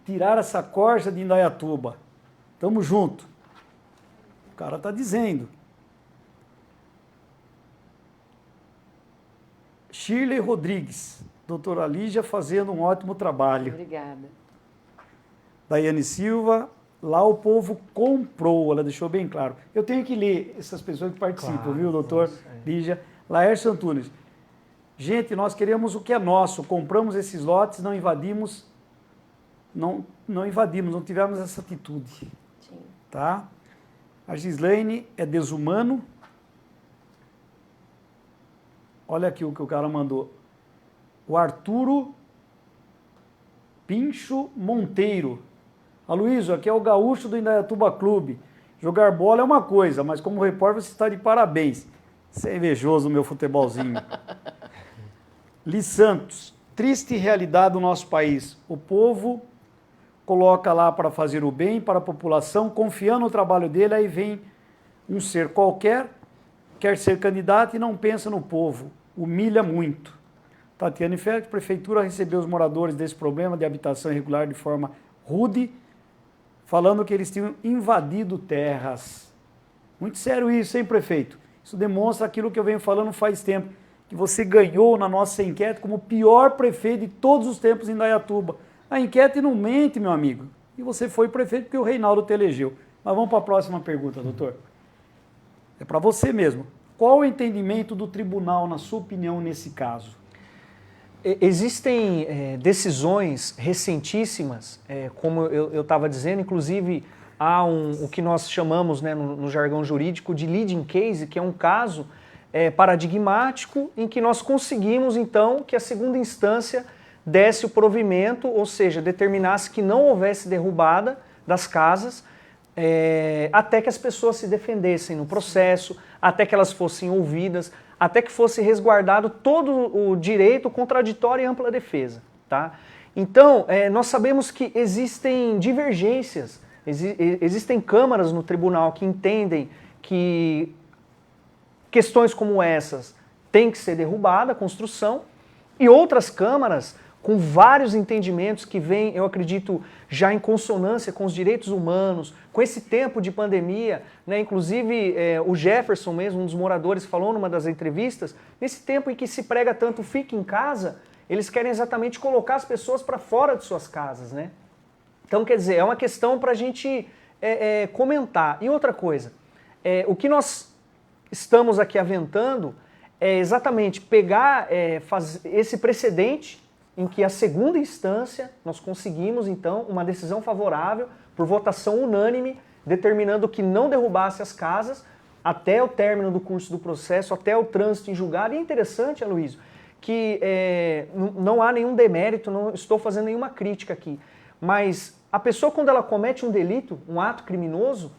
tirar essa corja de Indaiatuba. Tamo junto. O cara está dizendo. Shirley Rodrigues, doutora Lígia fazendo um ótimo trabalho. Obrigada. Daiane Silva, lá o povo comprou, ela deixou bem claro. Eu tenho que ler essas pessoas que participam, Claro, viu, doutor Lígia? Laércio Antunes. Gente, nós queremos o que é nosso, compramos esses lotes, não invadimos, não tivemos essa atitude. Sim. Tá? A Gislaine é desumano. Olha aqui o que o cara mandou. O Arturo Pincho Monteiro. Aloysio, aqui é o gaúcho do Indaiatuba Clube. Jogar bola é uma coisa, mas como repórter você está de parabéns. Você é invejoso no meu futebolzinho. Li Santos. Triste realidade do nosso país. O povo coloca lá para fazer o bem para a população, confiando no trabalho dele, aí vem um ser qualquer, quer ser candidato e não pensa no povo. Humilha muito. Tatiane Félix, prefeitura recebeu os moradores desse problema de habitação irregular de forma rude, falando que eles tinham invadido terras. Muito sério isso, hein, prefeito? Isso demonstra aquilo que eu venho falando faz tempo, que você ganhou na nossa enquete como o pior prefeito de todos os tempos em Indaiatuba. A enquete não mente, meu amigo. E você foi prefeito porque o Reinaldo te elegeu. Mas vamos para a próxima pergunta, doutor. É para você mesmo. Qual o entendimento do tribunal, na sua opinião, nesse caso? Existem decisões recentíssimas, como eu estava dizendo, inclusive há o que nós chamamos, né, no jargão jurídico de leading case, que é um caso paradigmático em que nós conseguimos, então, que a segunda instância desse o provimento, ou seja, determinasse que não houvesse derrubada das casas, até que as pessoas se defendessem no processo, até que elas fossem ouvidas, até que fosse resguardado todo o direito contraditório e ampla defesa. Tá? Então, nós sabemos que existem divergências, existem câmaras no tribunal que entendem que questões como essas têm que ser derrubada, a construção, e outras câmaras com vários entendimentos que vêm, eu acredito, já em consonância com os direitos humanos, com esse tempo de pandemia, né? Inclusive o Jefferson mesmo, um dos moradores, falou numa das entrevistas, nesse tempo em que se prega tanto fique em casa, eles querem exatamente colocar as pessoas para fora de suas casas, né? Então, quer dizer, é uma questão para a gente comentar. E outra coisa, o que nós estamos aqui aventando é exatamente pegar esse precedente em que a segunda instância nós conseguimos, então, uma decisão favorável por votação unânime, determinando que não derrubasse as casas até o término do curso do processo, até o trânsito em julgado. E é interessante, Aloysio, que não há nenhum demérito, não estou fazendo nenhuma crítica aqui, mas a pessoa, quando ela comete um delito, um ato criminoso,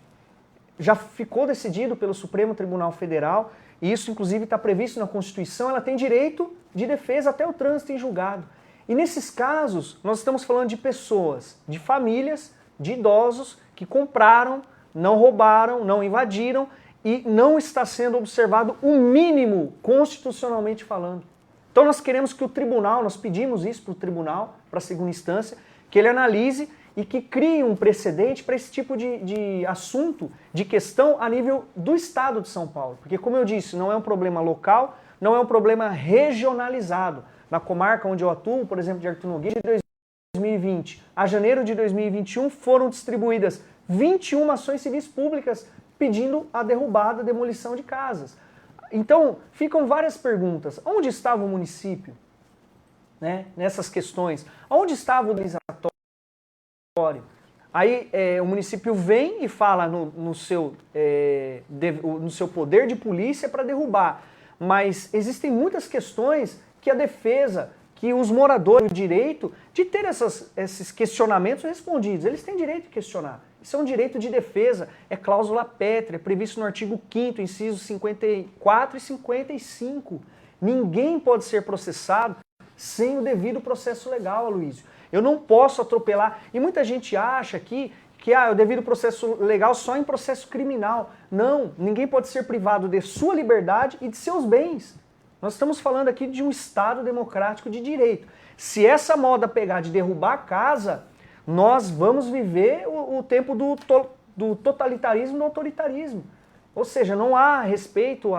já ficou decidido pelo Supremo Tribunal Federal, e isso inclusive está previsto na Constituição, ela tem direito de defesa até o trânsito em julgado. E nesses casos, nós estamos falando de pessoas, de famílias, de idosos que compraram, não roubaram, não invadiram e não está sendo observado o mínimo constitucionalmente falando. Então nós queremos que o tribunal, nós pedimos isso para o tribunal, para a segunda instância, que ele analise e que crie um precedente para esse tipo de assunto, de questão a nível do Estado de São Paulo. Porque, como eu disse, não é um problema local, não é um problema regionalizado. Na comarca onde eu atuo, por exemplo, de Artur Nogueira, de 2020 a janeiro de 2021, foram distribuídas 21 ações civis públicas pedindo a derrubada, a demolição de casas. Então, ficam várias perguntas. Onde estava o município, né, nessas questões? Onde estava o organizatório? Aí o município vem e fala no seu poder de polícia para derrubar. Mas existem muitas questões que a defesa, que os moradores têm o direito de ter esses questionamentos respondidos. Eles têm direito de questionar. Isso é um direito de defesa, é cláusula pétrea, é previsto no artigo 5º, incisos 54 e 55. Ninguém pode ser processado sem o devido processo legal, Aloysio. Eu não posso atropelar. E muita gente acha que o devido processo legal só em processo criminal. Não, ninguém pode ser privado de sua liberdade e de seus bens. Nós estamos falando aqui de um Estado democrático de direito. Se essa moda pegar de derrubar a casa, nós vamos viver o tempo do totalitarismo e do autoritarismo. Ou seja, não há respeito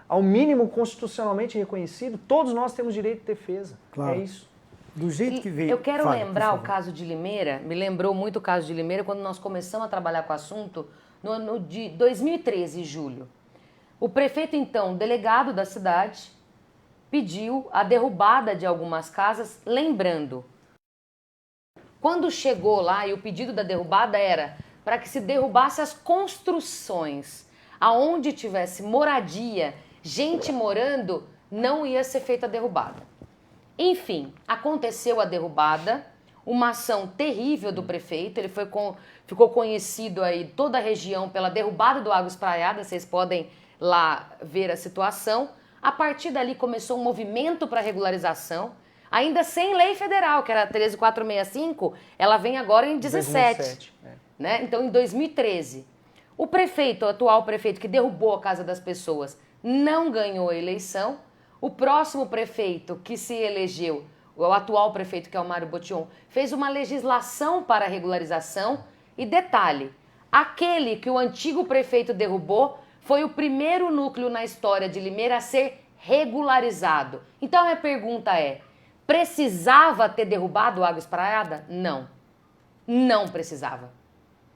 ao mínimo constitucionalmente reconhecido. Todos nós temos direito de defesa. Claro. É isso. Do jeito que veio... Eu quero Fala, lembrar por o favor. caso de Limeira, me lembrou muito o caso de Limeira quando nós começamos a trabalhar com o assunto no ano de 2013, julho. O prefeito, então, delegado da cidade, pediu a derrubada de algumas casas, lembrando, quando chegou lá e o pedido da derrubada era para que se derrubasse as construções, aonde tivesse moradia, gente morando, não ia ser feita a derrubada. Enfim, aconteceu a derrubada, uma ação terrível do prefeito, ele ficou conhecido aí toda a região pela derrubada do Água Espraiada, vocês podem lá ver a situação. A partir dali começou um movimento para regularização, ainda sem lei federal, que era 13465, ela vem agora em 17. 2007, Né? Então, em 2013, o prefeito, o atual prefeito que derrubou a casa das pessoas, não ganhou a eleição. O próximo prefeito que se elegeu, o atual prefeito, que é o Mário Botion, fez uma legislação para a regularização. E detalhe, aquele que o antigo prefeito derrubou foi o primeiro núcleo na história de Limeira a ser regularizado. Então a minha pergunta é, precisava ter derrubado a Água Espraiada? Não. Não precisava.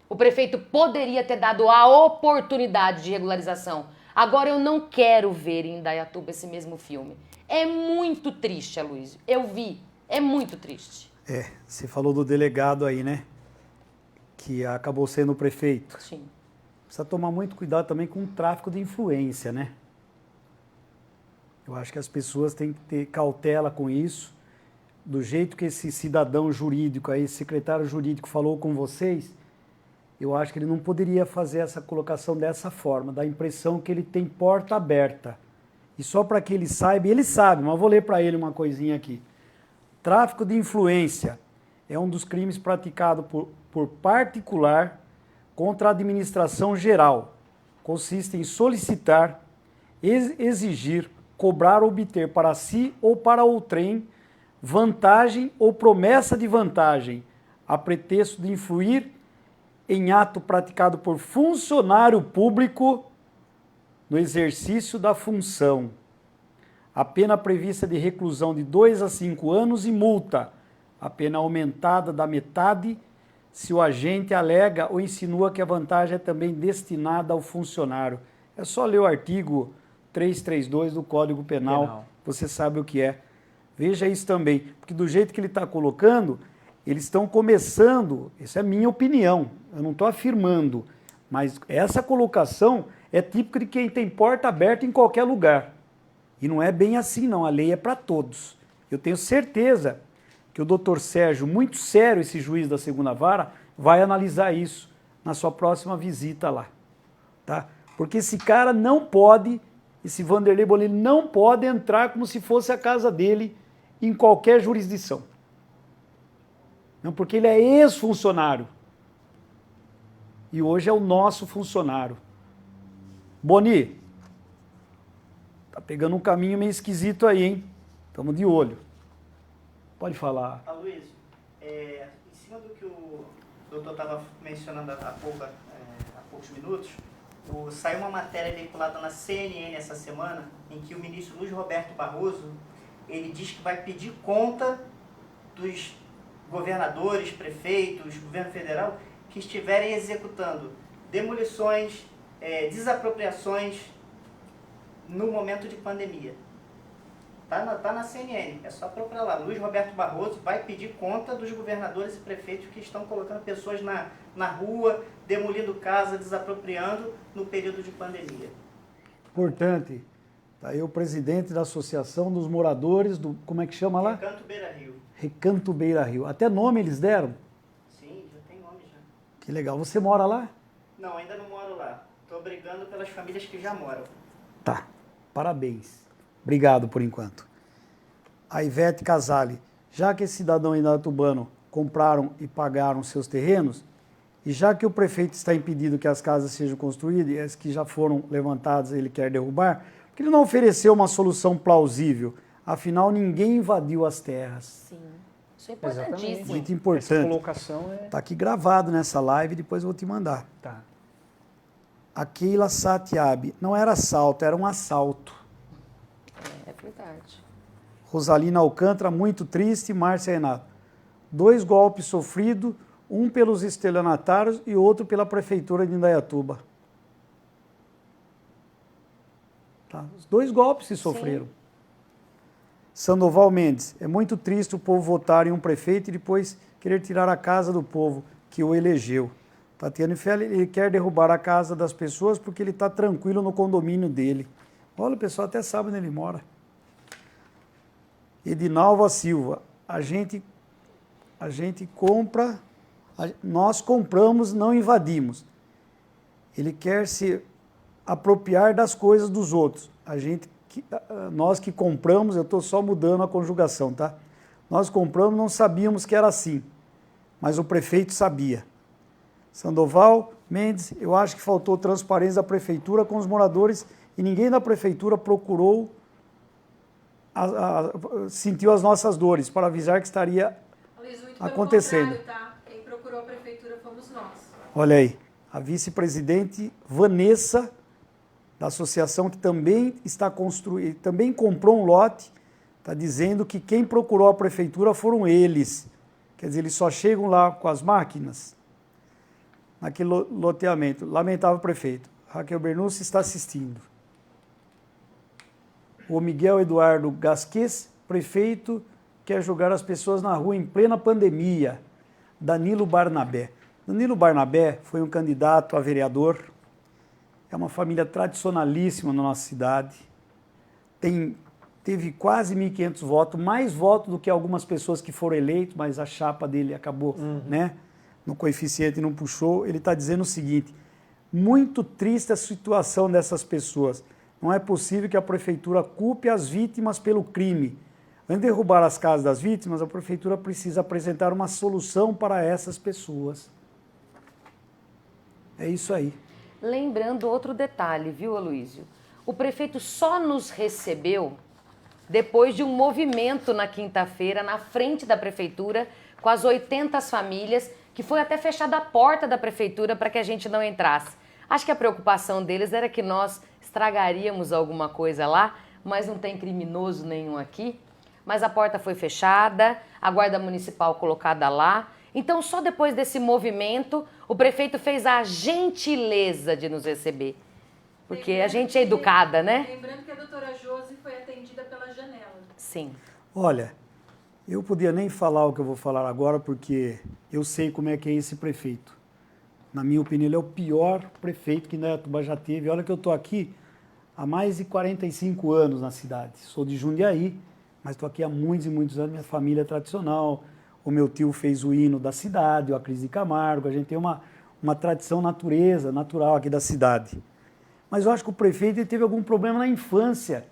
O prefeito poderia ter dado a oportunidade de regularização. Agora eu não quero ver em Indaiatuba esse mesmo filme. É muito triste, Aloysio. Eu vi. É muito triste. Você falou do delegado aí, né? Que acabou sendo o prefeito. Sim. Precisa tomar muito cuidado também com o tráfico de influência, né? Eu acho que as pessoas têm que ter cautela com isso. Do jeito que esse cidadão jurídico aí, esse secretário jurídico falou com vocês, eu acho que ele não poderia fazer essa colocação dessa forma, dá a impressão que ele tem porta aberta. E só para que ele sabe, mas vou ler para ele uma coisinha aqui. Tráfico de influência é um dos crimes praticados por particular contra a administração geral. Consiste em solicitar, exigir, cobrar ou obter para si ou para outrem vantagem ou promessa de vantagem, a pretexto de influir em ato praticado por funcionário público no exercício da função. A pena prevista de reclusão de 2 a 5 anos e multa, a pena aumentada da metade se o agente alega ou insinua que a vantagem é também destinada ao funcionário. É só ler o artigo 332 do Código Penal, você sabe o que é. Veja isso também, porque do jeito que ele está colocando, eles estão começando, essa é a minha opinião, eu não estou afirmando, mas essa colocação é típica de quem tem porta aberta em qualquer lugar. E não é bem assim não, a lei é para todos. Eu tenho certeza que o doutor Sérgio, muito sério esse juiz da segunda vara, vai analisar isso na sua próxima visita lá. Tá? Porque esse cara não pode, esse Vanderlei Bonelli não pode entrar como se fosse a casa dele em qualquer jurisdição. Não, porque ele é ex-funcionário. E hoje é o nosso funcionário. Boni, tá pegando um caminho meio esquisito aí, hein? Estamos de olho. Pode falar. Aloysio, em cima do que o doutor estava mencionando há poucos minutos, saiu uma matéria veiculada na CNN essa semana, em que o ministro Luiz Roberto Barroso, ele diz que vai pedir conta dos governadores, prefeitos, governo federal, que estiverem executando demolições, desapropriações no momento de pandemia. Tá na CNN, é só procurar lá. Luiz Roberto Barroso vai pedir conta dos governadores e prefeitos que estão colocando pessoas na rua, demolindo casa, desapropriando no período de pandemia. Importante Tá aí o presidente da Associação dos Moradores do... Como é que chama lá? Recanto Beira Rio. Recanto Beira Rio. Até nome eles deram? Sim, já tem nome já. Que legal. Você mora lá? Não, ainda não moro lá. Estou brigando pelas famílias que já moram. Tá. Parabéns. Obrigado por enquanto. A Ivete Casale. Já que esse cidadão indaiatubano compraram e pagaram seus terrenos, e já que o prefeito está impedindo que as casas sejam construídas e as que já foram levantadas ele quer derrubar, porque ele não ofereceu uma solução plausível. Afinal, ninguém invadiu as terras. Sim, isso é importantíssimo. Muito Essa importante. colocação é... Está aqui gravado nessa live, depois eu vou te mandar. Tá. A Keila Satiabi. Não era assalto, era um assalto. É verdade. Rosalina Alcântara, muito triste. Márcia Renato. 2 golpes sofridos, um pelos estelionatários e outro pela prefeitura de Indaiatuba. Tá? Os 2 golpes se sofreram. Sim. Sandoval Mendes. É muito triste o povo votar em um prefeito e depois querer tirar a casa do povo que o elegeu. Tatiana Feli, ele quer derrubar a casa das pessoas porque ele está tranquilo no condomínio dele. Olha, o pessoal até sabe onde ele mora. Edinalva Silva. A gente compra, nós compramos, não invadimos. Ele quer se apropriar das coisas dos outros. Nós que compramos, eu estou só mudando a conjugação, tá? Nós compramos, não sabíamos que era assim, mas o prefeito sabia. Sandoval Mendes, eu acho que faltou transparência da prefeitura com os moradores e ninguém da prefeitura procurou, sentiu as nossas dores para avisar que estaria acontecendo. Tá? Quem procurou a prefeitura fomos nós. Olha aí, a vice-presidente Vanessa, da associação que também está construindo, também comprou um lote, está dizendo que quem procurou a prefeitura foram eles. Quer dizer, eles só chegam lá com as máquinas, naquele loteamento. Lamentável prefeito. Raquel Bernucci está assistindo. O Miguel Eduardo Gasquez, prefeito, quer jogar as pessoas na rua em plena pandemia. Danilo Barnabé. Danilo Barnabé foi um candidato a vereador. É uma família tradicionalíssima na nossa cidade. Teve quase 1.500 votos, mais votos do que algumas pessoas que foram eleitas, mas a chapa dele acabou, né? No coeficiente não puxou. Ele está dizendo o seguinte: muito triste a situação dessas pessoas. Não é possível que a prefeitura culpe as vítimas pelo crime. Antes de derrubar as casas das vítimas, a prefeitura precisa apresentar uma solução para essas pessoas. É isso aí. Lembrando outro detalhe, viu, Aloysio? O prefeito só nos recebeu depois de um movimento na quinta-feira, na frente da prefeitura, com as 80 famílias, que foi até fechada a porta da prefeitura para que a gente não entrasse. Acho que a preocupação deles era que nós estragaríamos alguma coisa lá, mas não tem criminoso nenhum aqui. Mas a porta foi fechada, a guarda municipal colocada lá. Então, só depois desse movimento, o prefeito fez a gentileza de nos receber. Porque a gente é educada, né? Lembrando que a doutora Josi foi atendida pela janela. Sim. Olha, eu podia nem falar o que eu vou falar agora, porque eu sei como é que é esse prefeito. Na minha opinião, ele é o pior prefeito que Indaiatuba já teve. Olha que eu estou aqui há mais de 45 anos na cidade. Sou de Jundiaí, mas estou aqui há muitos e muitos anos. Minha família é tradicional. O meu tio fez o hino da cidade, o Acris de Camargo. A gente tem uma tradição natural aqui da cidade. Mas eu acho que o prefeito ele teve algum problema na infância.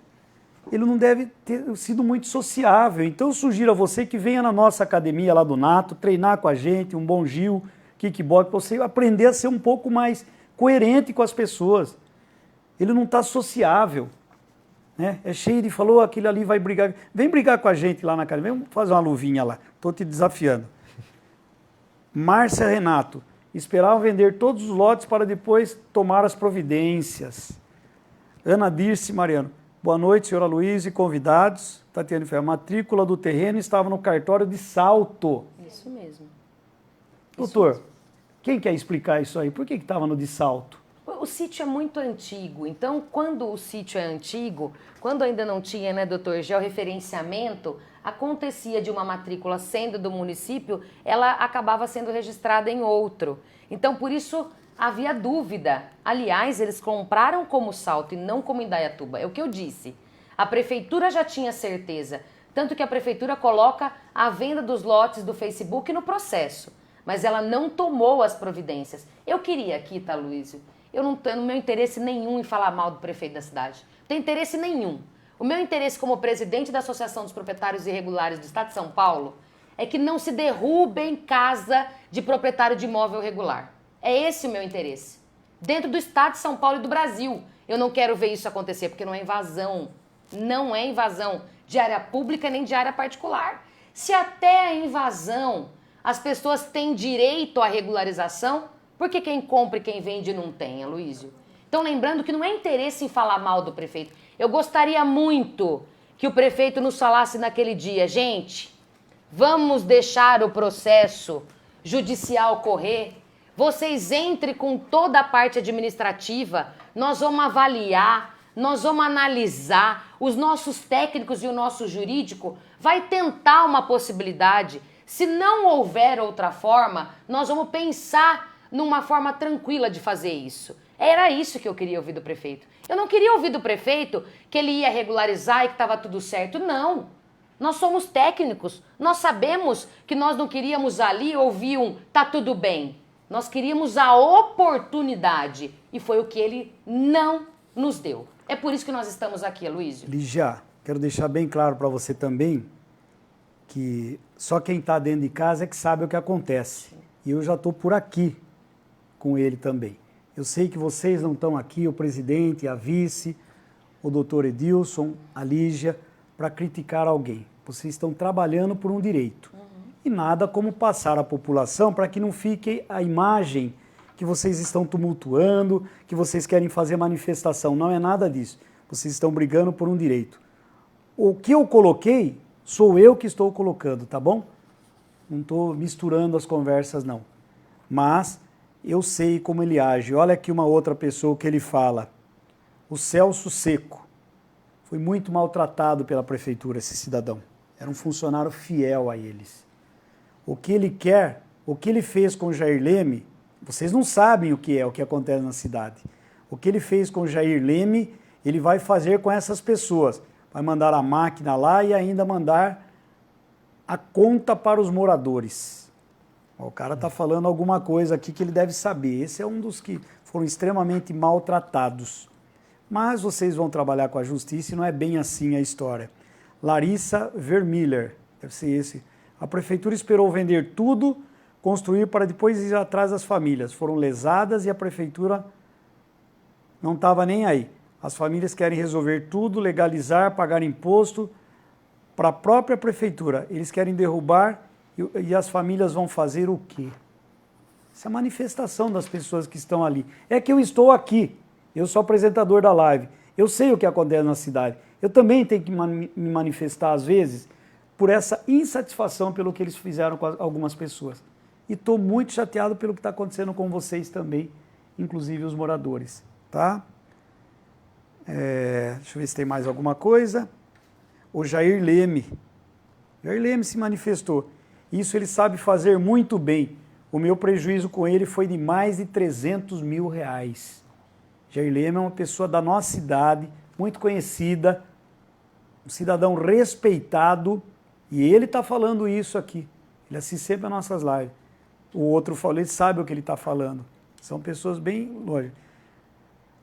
Ele não deve ter sido muito sociável. Então eu sugiro a você que venha na nossa academia lá do Nato, treinar com a gente, um bom Gil, kickbox, para você aprender a ser um pouco mais coerente com as pessoas. Ele não está sociável. Né? É cheio de falou, aquele ali vai brigar. Vem brigar com a gente lá na academia, vamos fazer uma luvinha lá. Estou te desafiando. Márcia Renato. Esperavam vender todos os lotes para depois tomar as providências. Ana Dirce Mariano. Boa noite, senhora Luiz e convidados. Tatiana Ferreira. A matrícula do terreno estava no cartório de Salto. Isso mesmo. Doutor, quem quer explicar isso aí? Por que estava no de Salto? O sítio é muito antigo, então quando o sítio é antigo, quando ainda não tinha, né, doutor, georreferenciamento, acontecia de uma matrícula sendo do município, ela acabava sendo registrada em outro. Então, por isso, havia dúvida. Aliás, eles compraram como Salto e não como Indaiatuba. É o que eu disse. A prefeitura já tinha certeza. Tanto que a prefeitura coloca a venda dos lotes do Facebook no processo. Mas ela não tomou as providências. Eu queria aqui, tá, Luísio? Eu não tenho meu interesse nenhum em falar mal do prefeito da cidade. Não tenho interesse nenhum. O meu interesse como presidente da Associação dos Proprietários Irregulares do Estado de São Paulo é que não se derrubem casa de proprietário de imóvel regular. É esse o meu interesse. Dentro do Estado de São Paulo e do Brasil. Eu não quero ver isso acontecer, porque não é invasão. Não é invasão de área pública nem de área particular. Se até a invasão as pessoas têm direito à regularização, por que quem compra e quem vende não tem, Aloysio? Então, lembrando que não é interesse em falar mal do prefeito. Eu gostaria muito que o prefeito nos falasse naquele dia, gente, vamos deixar o processo judicial correr, vocês entrem com toda a parte administrativa, nós vamos avaliar, nós vamos analisar, os nossos técnicos e o nosso jurídico vai tentar uma possibilidade. Se não houver outra forma, nós vamos pensar numa forma tranquila de fazer isso. Era isso que eu queria ouvir do prefeito. Eu não queria ouvir do prefeito que ele ia regularizar e que estava tudo certo. Não. Nós somos técnicos. Nós sabemos que nós não queríamos ali ouvir tá tudo bem. Nós queríamos a oportunidade. E foi o que ele não nos deu. É por isso que nós estamos aqui, Aloysio. Lígia, quero deixar bem claro para você também que só quem está dentro de casa é que sabe o que acontece. Sim. E eu já estou por aqui com ele também. Eu sei que vocês não estão aqui, o presidente, a vice, o doutor Edilson, a Lígia, para criticar alguém. Vocês estão trabalhando por um direito. E nada como passar à população para que não fique a imagem que vocês estão tumultuando, que vocês querem fazer manifestação. Não é nada disso. Vocês estão brigando por um direito. O que eu coloquei, sou eu que estou colocando, tá bom? Não estou misturando as conversas, não. Mas eu sei como ele age. Olha aqui uma outra pessoa que ele fala. O Celso Seco. Foi muito maltratado pela prefeitura, esse cidadão. Era um funcionário fiel a eles. O que ele quer, o que ele fez com o Jair Leme, vocês não sabem o que acontece na cidade. O que ele fez com o Jair Leme, ele vai fazer com essas pessoas. Vai mandar a máquina lá e ainda mandar a conta para os moradores. O cara está falando alguma coisa aqui que ele deve saber. Esse é um dos que foram extremamente maltratados. Mas vocês vão trabalhar com a justiça e não é bem assim a história. Larissa Vermiller, deve ser esse. A prefeitura esperou vender tudo, construir para depois ir atrás das famílias. Foram lesadas e a prefeitura não estava nem aí. As famílias querem resolver tudo, legalizar, pagar imposto para a própria prefeitura. Eles querem derrubar e as famílias vão fazer o quê? Essa é a manifestação das pessoas que estão ali. É que eu estou aqui, eu sou apresentador da live, eu sei o que acontece na cidade. Eu também tenho que me manifestar às vezes por essa insatisfação pelo que eles fizeram com algumas pessoas. E estou muito chateado pelo que está acontecendo com vocês também, inclusive os moradores, tá? Deixa eu ver se tem mais alguma coisa. O Jair Leme. Jair Leme se manifestou. Isso ele sabe fazer muito bem. O meu prejuízo com ele foi de mais de 300 mil reais. Jair Leme é uma pessoa da nossa cidade, muito conhecida, um cidadão respeitado, e ele está falando isso aqui. Ele assiste sempre as nossas lives. O outro falou, ele sabe o que ele está falando. São pessoas bem lógicas.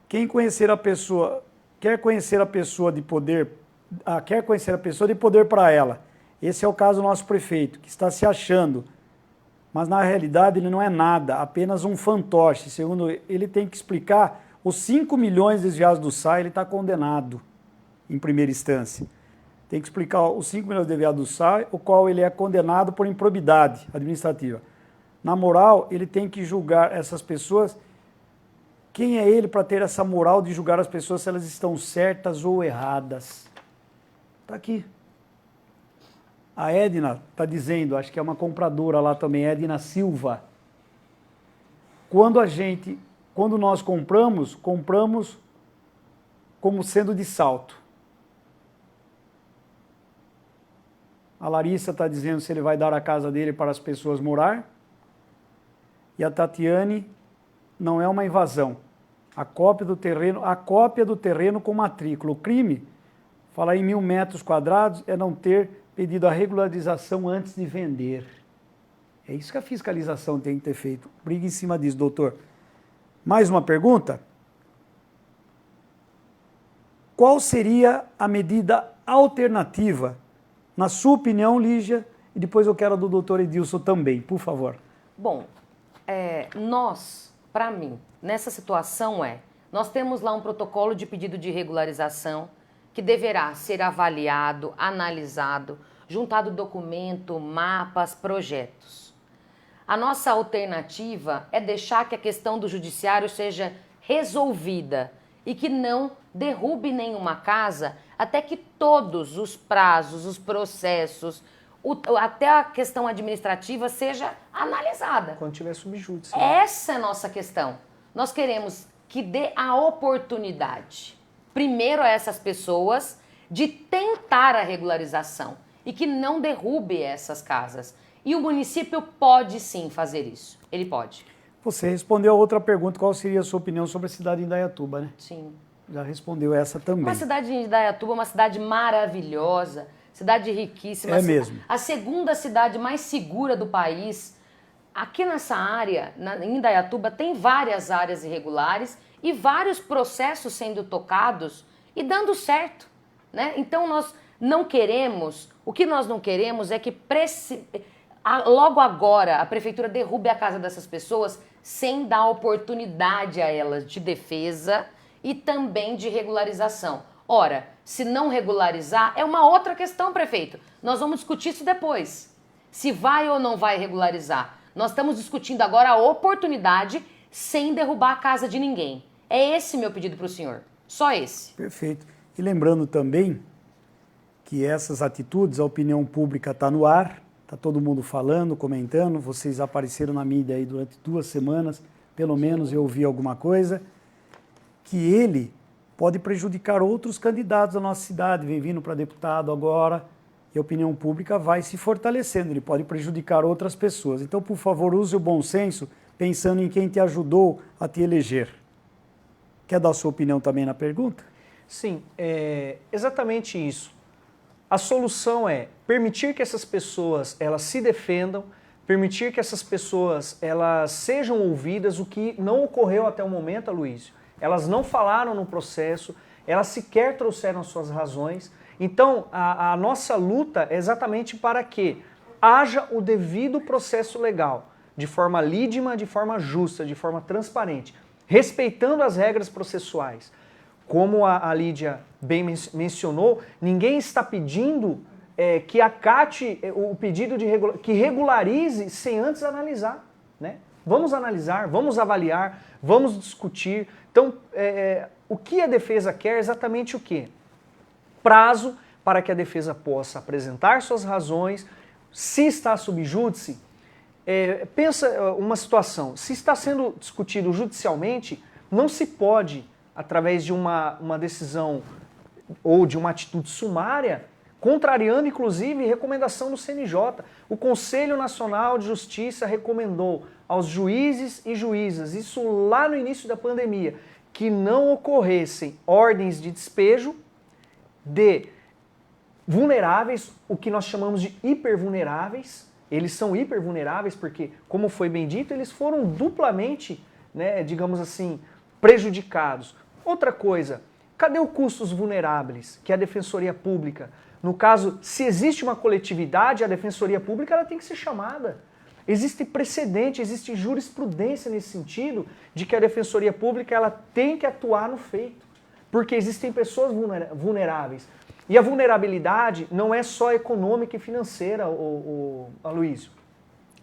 Quem conhecer a pessoa, quer conhecer a pessoa de poder para ela. Esse é o caso do nosso prefeito, que está se achando, mas na realidade ele não é nada, apenas um fantoche. Segundo ele tem que explicar, os 5 milhões desviados do SAI, ele está condenado em primeira instância. Tem que explicar os 5 milhões desviados do SAI, o qual ele é condenado por improbidade administrativa. Na moral, ele tem que julgar essas pessoas. Quem é ele para ter essa moral de julgar as pessoas se elas estão certas ou erradas? Está aqui. A Edna está dizendo, acho que é uma compradora lá também, Edna Silva. Quando nós compramos como sendo de salto. A Larissa está dizendo se ele vai dar a casa dele para as pessoas morar. E a Tatiane, não é uma invasão. A cópia do terreno com matrícula. O crime Falar em 1.000 metros quadrados é não ter pedido a regularização antes de vender. É isso que a fiscalização tem que ter feito. Briga em cima disso, doutor. Mais uma pergunta? Qual seria a medida alternativa, na sua opinião, Lígia? E depois eu quero a do doutor Edilson também, por favor. Bom, para mim, nessa situação nós temos lá um protocolo de pedido de regularização que deverá ser avaliado, analisado, juntado documento, mapas, projetos. A nossa alternativa é deixar que a questão do judiciário seja resolvida e que não derrube nenhuma casa até que todos os prazos, os processos, até a questão administrativa seja analisada. Quando tiver subjúdice. Essa é a nossa questão. Nós queremos que dê a oportunidade, primeiro a essas pessoas, de tentar a regularização e que não derrube essas casas. E o município pode sim fazer isso. Ele pode. Você respondeu a outra pergunta, qual seria a sua opinião sobre a cidade de Indaiatuba, né? Sim. Já respondeu essa também. Uma cidade de Indaiatuba é uma cidade maravilhosa, cidade riquíssima. É mesmo. A segunda cidade mais segura do país. Aqui nessa área, em Indaiatuba, tem várias áreas irregulares e vários processos sendo tocados e dando certo, né? Então nós não queremos, o que nós não queremos é que logo agora a prefeitura derrube a casa dessas pessoas sem dar oportunidade a elas de defesa e também de regularização. Ora, se não regularizar, é uma outra questão, prefeito. Nós vamos discutir isso depois. Se vai ou não vai regularizar. Nós estamos discutindo agora a oportunidade sem derrubar a casa de ninguém. É esse meu pedido para o senhor. Só esse. Perfeito. E lembrando também que essas atitudes, a opinião pública está no ar, está todo mundo falando, comentando, vocês apareceram na mídia aí durante 2 semanas, pelo menos eu ouvi alguma coisa, que ele pode prejudicar outros candidatos da nossa cidade, vem vindo para deputado agora, e a opinião pública vai se fortalecendo, ele pode prejudicar outras pessoas. Então, por favor, use o bom senso, pensando em quem te ajudou a te eleger. Quer dar a sua opinião também na pergunta? Sim, é exatamente isso. A solução é permitir que essas pessoas elas se defendam, permitir que essas pessoas elas sejam ouvidas, o que não ocorreu até o momento, Aloysio. Elas não falaram no processo, elas sequer trouxeram suas razões. Então, a nossa luta é exatamente para que haja o devido processo legal, de forma lídima, de forma justa, de forma transparente, respeitando as regras processuais. Como a Lídia bem mencionou, ninguém está pedindo que acate o pedido que regularize sem antes analisar, né? Vamos analisar, vamos avaliar, vamos discutir. Então, o que a defesa quer é exatamente o quê? Prazo para que a defesa possa apresentar suas razões. Se está sob júdice, pensa uma situação, se está sendo discutido judicialmente, não se pode, através de uma decisão ou de uma atitude sumária, contrariando inclusive recomendação do CNJ. O Conselho Nacional de Justiça recomendou aos juízes e juízas, isso lá no início da pandemia, que não ocorressem ordens de despejo de vulneráveis, o que nós chamamos de hipervulneráveis. Eles são hipervulneráveis porque, como foi bem dito, eles foram duplamente, né, digamos assim, prejudicados. Outra coisa, cadê o custos vulneráveis, que é a Defensoria Pública? No caso, se existe uma coletividade, a Defensoria Pública ela tem que ser chamada. Existe precedente, existe jurisprudência nesse sentido de que a Defensoria Pública ela tem que atuar no feito, porque existem pessoas vulneráveis. E a vulnerabilidade não é só econômica e financeira, Aloysio.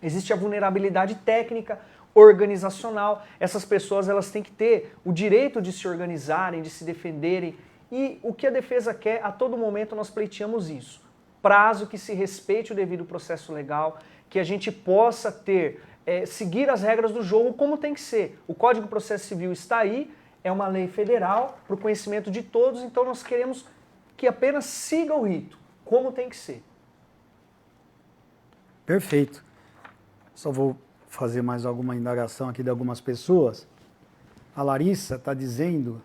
Existe a vulnerabilidade técnica, organizacional. Essas pessoas elas têm que ter o direito de se organizarem, de se defenderem. E o que a defesa quer, a todo momento nós pleiteamos isso. Prazo que se respeite o devido processo legal, que a gente possa seguir as regras do jogo como tem que ser. O Código de Processo Civil está aí, é uma lei federal, para o conhecimento de todos, então nós queremos que apenas siga o rito, como tem que ser. Perfeito. Só vou fazer mais alguma indagação aqui de algumas pessoas. A Larissa está dizendo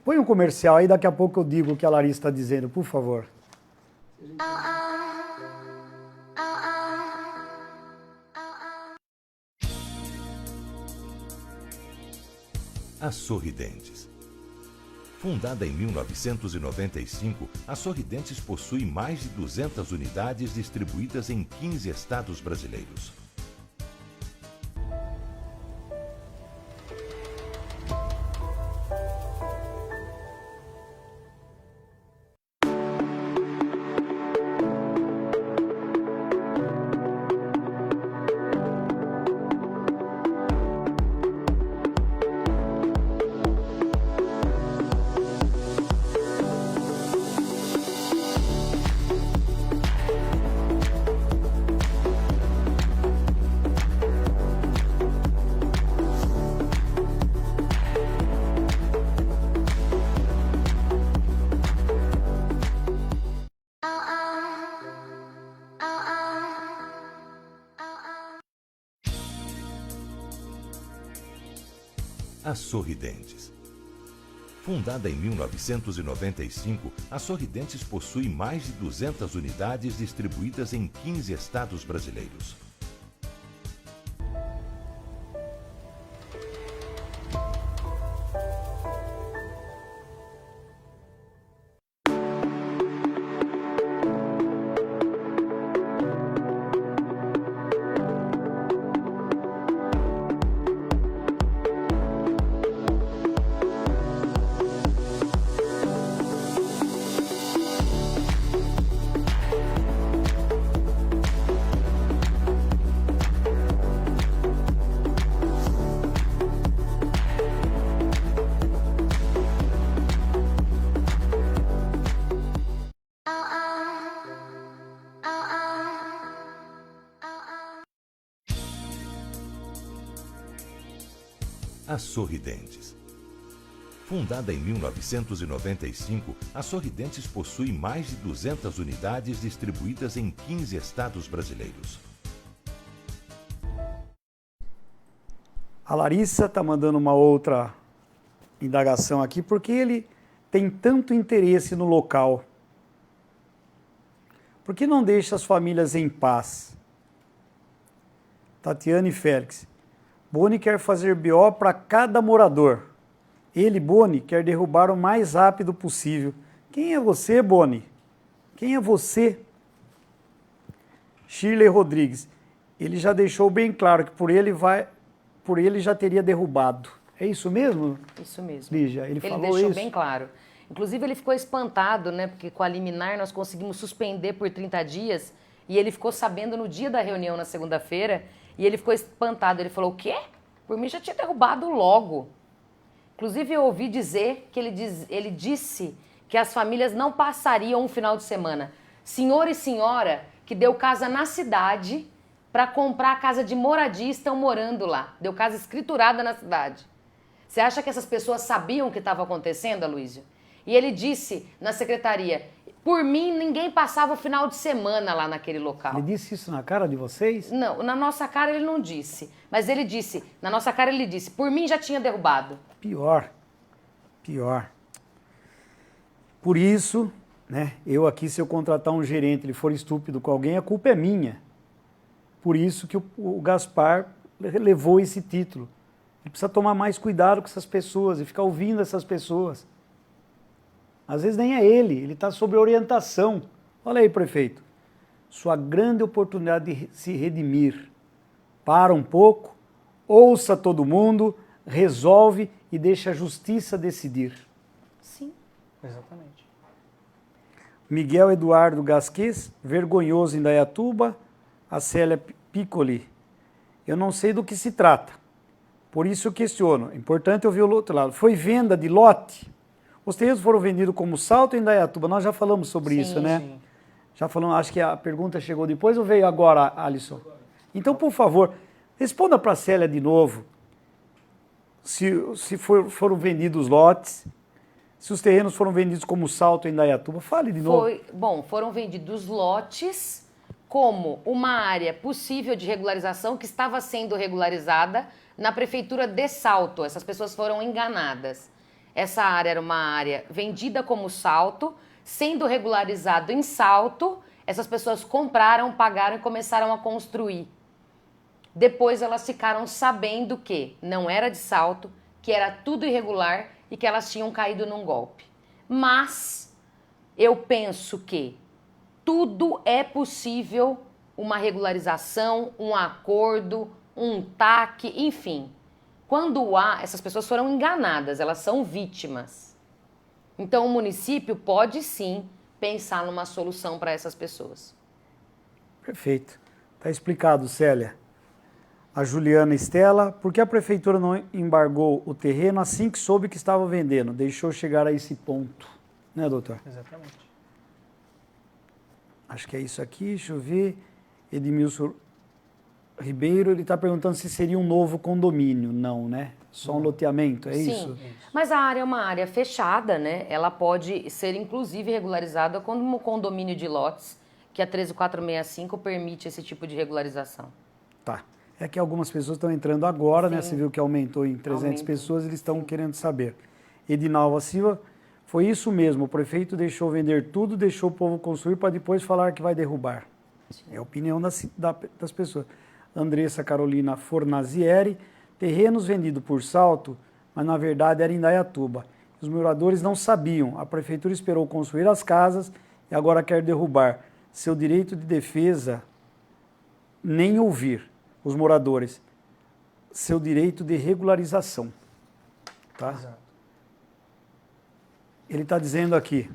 Põe um comercial aí, daqui a pouco eu digo o que a Larissa está dizendo, por favor. A Sorridentes. Fundada em 1995, a Sorridentes possui mais de 200 unidades distribuídas em 15 estados brasileiros. A Sorridentes. Fundada em 1995, a Sorridentes possui mais de 200 unidades distribuídas em 15 estados brasileiros. A Sorridentes. Fundada em 1995, a Sorridentes possui mais de 200 unidades distribuídas em 15 estados brasileiros. A Larissa está mandando uma outra indagação aqui, porque ele tem tanto interesse no local. Por que não deixa as famílias em paz? Tatiane Félix. Boni quer fazer BO para cada morador. Ele, Boni, quer derrubar o mais rápido possível. Quem é você, Boni? Quem é você? Shirley Rodrigues. Ele já deixou bem claro que por ele já teria derrubado. É isso mesmo? Isso mesmo. Lígia, ele falou deixou isso? bem claro. Inclusive, ele ficou espantado, né? Porque com a liminar nós conseguimos suspender por 30 dias e ele ficou sabendo no dia da reunião, na segunda-feira, e ele ficou espantado. Ele falou, o quê? Por mim já tinha derrubado logo. Inclusive, eu ouvi dizer que ele disse que as famílias não passariam um final de semana. Senhor e senhora que deu casa na cidade para comprar a casa de moradia e estão morando lá. Deu casa escriturada na cidade. Você acha que essas pessoas sabiam o que estava acontecendo, Aloysio? E ele disse na secretaria, por mim ninguém passava o final de semana lá naquele local. Ele disse isso na cara de vocês? Não, na nossa cara ele não disse. Mas ele disse, na nossa cara ele disse, por mim já tinha derrubado. Pior. Por isso, né, eu aqui, se eu contratar um gerente, ele for estúpido com alguém, a culpa é minha. Por isso que o Gaspar levou esse título. Ele precisa tomar mais cuidado com essas pessoas e ficar ouvindo essas pessoas. Às vezes nem é ele está sob orientação. Olha aí, prefeito, sua grande oportunidade de se redimir. Para um pouco, ouça todo mundo, resolve e deixa a justiça decidir. Sim. Exatamente. Miguel Eduardo Gasquez, vergonhoso em Indaiatuba. A Célia Piccoli, eu não sei do que se trata, por isso eu questiono. É importante ouvir o outro lado. Foi venda de lote? Os terrenos foram vendidos como Salto em Indaiatuba, nós já falamos sobre isso, né? Sim. Já falamos, acho que a pergunta chegou depois ou veio agora, Alisson? Então, por favor, responda para a Célia de novo, se foram vendidos lotes, se os terrenos foram vendidos como Salto em Indaiatuba. Fale de novo. Foram vendidos lotes como uma área possível de regularização que estava sendo regularizada na prefeitura de Salto. Essas pessoas foram enganadas. Essa área era uma área vendida como Salto, sendo regularizado em Salto, essas pessoas compraram, pagaram e começaram a construir. Depois elas ficaram sabendo que não era de Salto, que era tudo irregular e que elas tinham caído num golpe. Mas eu penso que tudo é possível, uma regularização, um acordo, um TAC, enfim. Quando há, essas pessoas foram enganadas, elas são vítimas. Então o município pode sim pensar numa solução para essas pessoas. Perfeito. Está explicado, Célia. A Juliana Estela, por que a prefeitura não embargou o terreno assim que soube que estava vendendo? Deixou chegar a esse ponto, né, doutor? Exatamente. Acho que é isso aqui, deixa eu ver. Edmilson Ribeiro, ele está perguntando se seria um novo condomínio. Não, né? Só um loteamento, é Sim, isso? mas a área é uma área fechada, né? Ela pode ser inclusive regularizada como um condomínio de lotes, que a 13465 permite esse tipo de regularização. Tá. É que algumas pessoas estão entrando agora, né? Sim. Você viu que aumentou em 300 Aumentou. pessoas, eles estão querendo saber. Edinalva Silva, foi isso mesmo, o prefeito deixou vender tudo, deixou o povo construir para depois falar que vai derrubar. É a opinião das pessoas. Andressa Carolina Fornazieri, terrenos vendidos por Salto, mas na verdade era em Indaiatuba. Os moradores não sabiam, a prefeitura esperou construir as casas e agora quer derrubar. Seu direito de defesa, nem ouvir os moradores. Seu direito de regularização. Tá? Exato. Ele está dizendo aqui,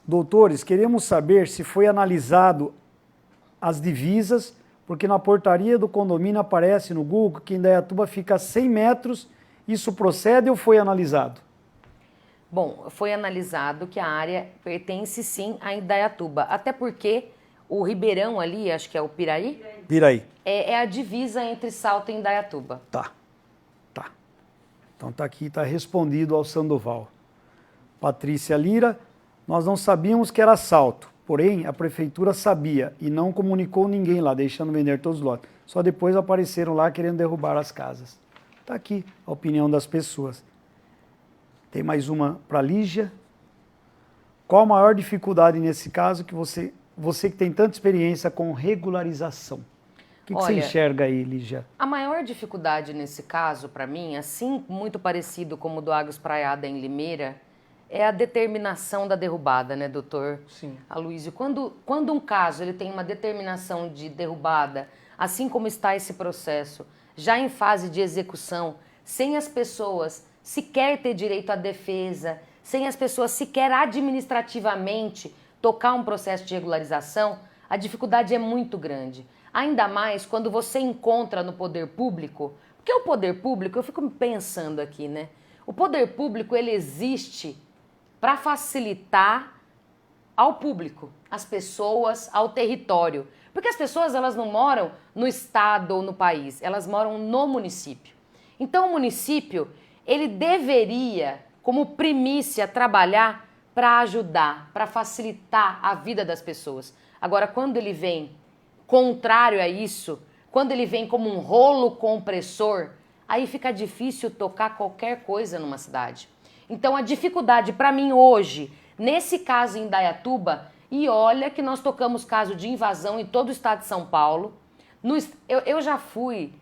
doutores, queremos saber se foi analisado as divisas, porque na portaria do condomínio aparece no Google que Indaiatuba fica a 100 metros, isso procede ou foi analisado? Bom, foi analisado que a área pertence sim a Indaiatuba, até porque o Ribeirão ali, acho que é o Piraí, Piraí. é a divisa entre Salto e Indaiatuba. Tá. Então tá aqui, tá respondido ao Sandoval. Patrícia Lira, nós não sabíamos que era Salto, porém a prefeitura sabia e não comunicou ninguém lá, deixando vender todos os lotes. Só depois apareceram lá querendo derrubar as casas. Tá aqui a opinião das pessoas. Tem mais uma para Lígia. Qual a maior dificuldade nesse caso que você que tem tanta experiência com regularização? O que você Olha, enxerga aí, Lígia? A maior dificuldade nesse caso, para mim, assim muito parecido como o do Águas Praiada em Limeira, é a determinação da derrubada, né, doutor Sim. Aloysio? Quando um caso ele tem uma determinação de derrubada, assim como está esse processo, já em fase de execução, sem as pessoas sequer ter direito à defesa, sem as pessoas sequer administrativamente tocar um processo de regularização, a dificuldade é muito grande. Ainda mais quando você encontra no poder público, porque o poder público, eu fico pensando aqui, né? O poder público, ele existe para facilitar ao público, às pessoas, ao território. Porque as pessoas, elas não moram no estado ou no país, elas moram no município. Então o município, ele deveria, como primícia, trabalhar para ajudar, para facilitar a vida das pessoas. Agora, quando ele vem contrário a isso, quando ele vem como um rolo compressor, aí fica difícil tocar qualquer coisa numa cidade. Então a dificuldade para mim hoje, nesse caso em Indaiatuba, e olha que nós tocamos caso de invasão em todo o estado de São Paulo, eu já fui,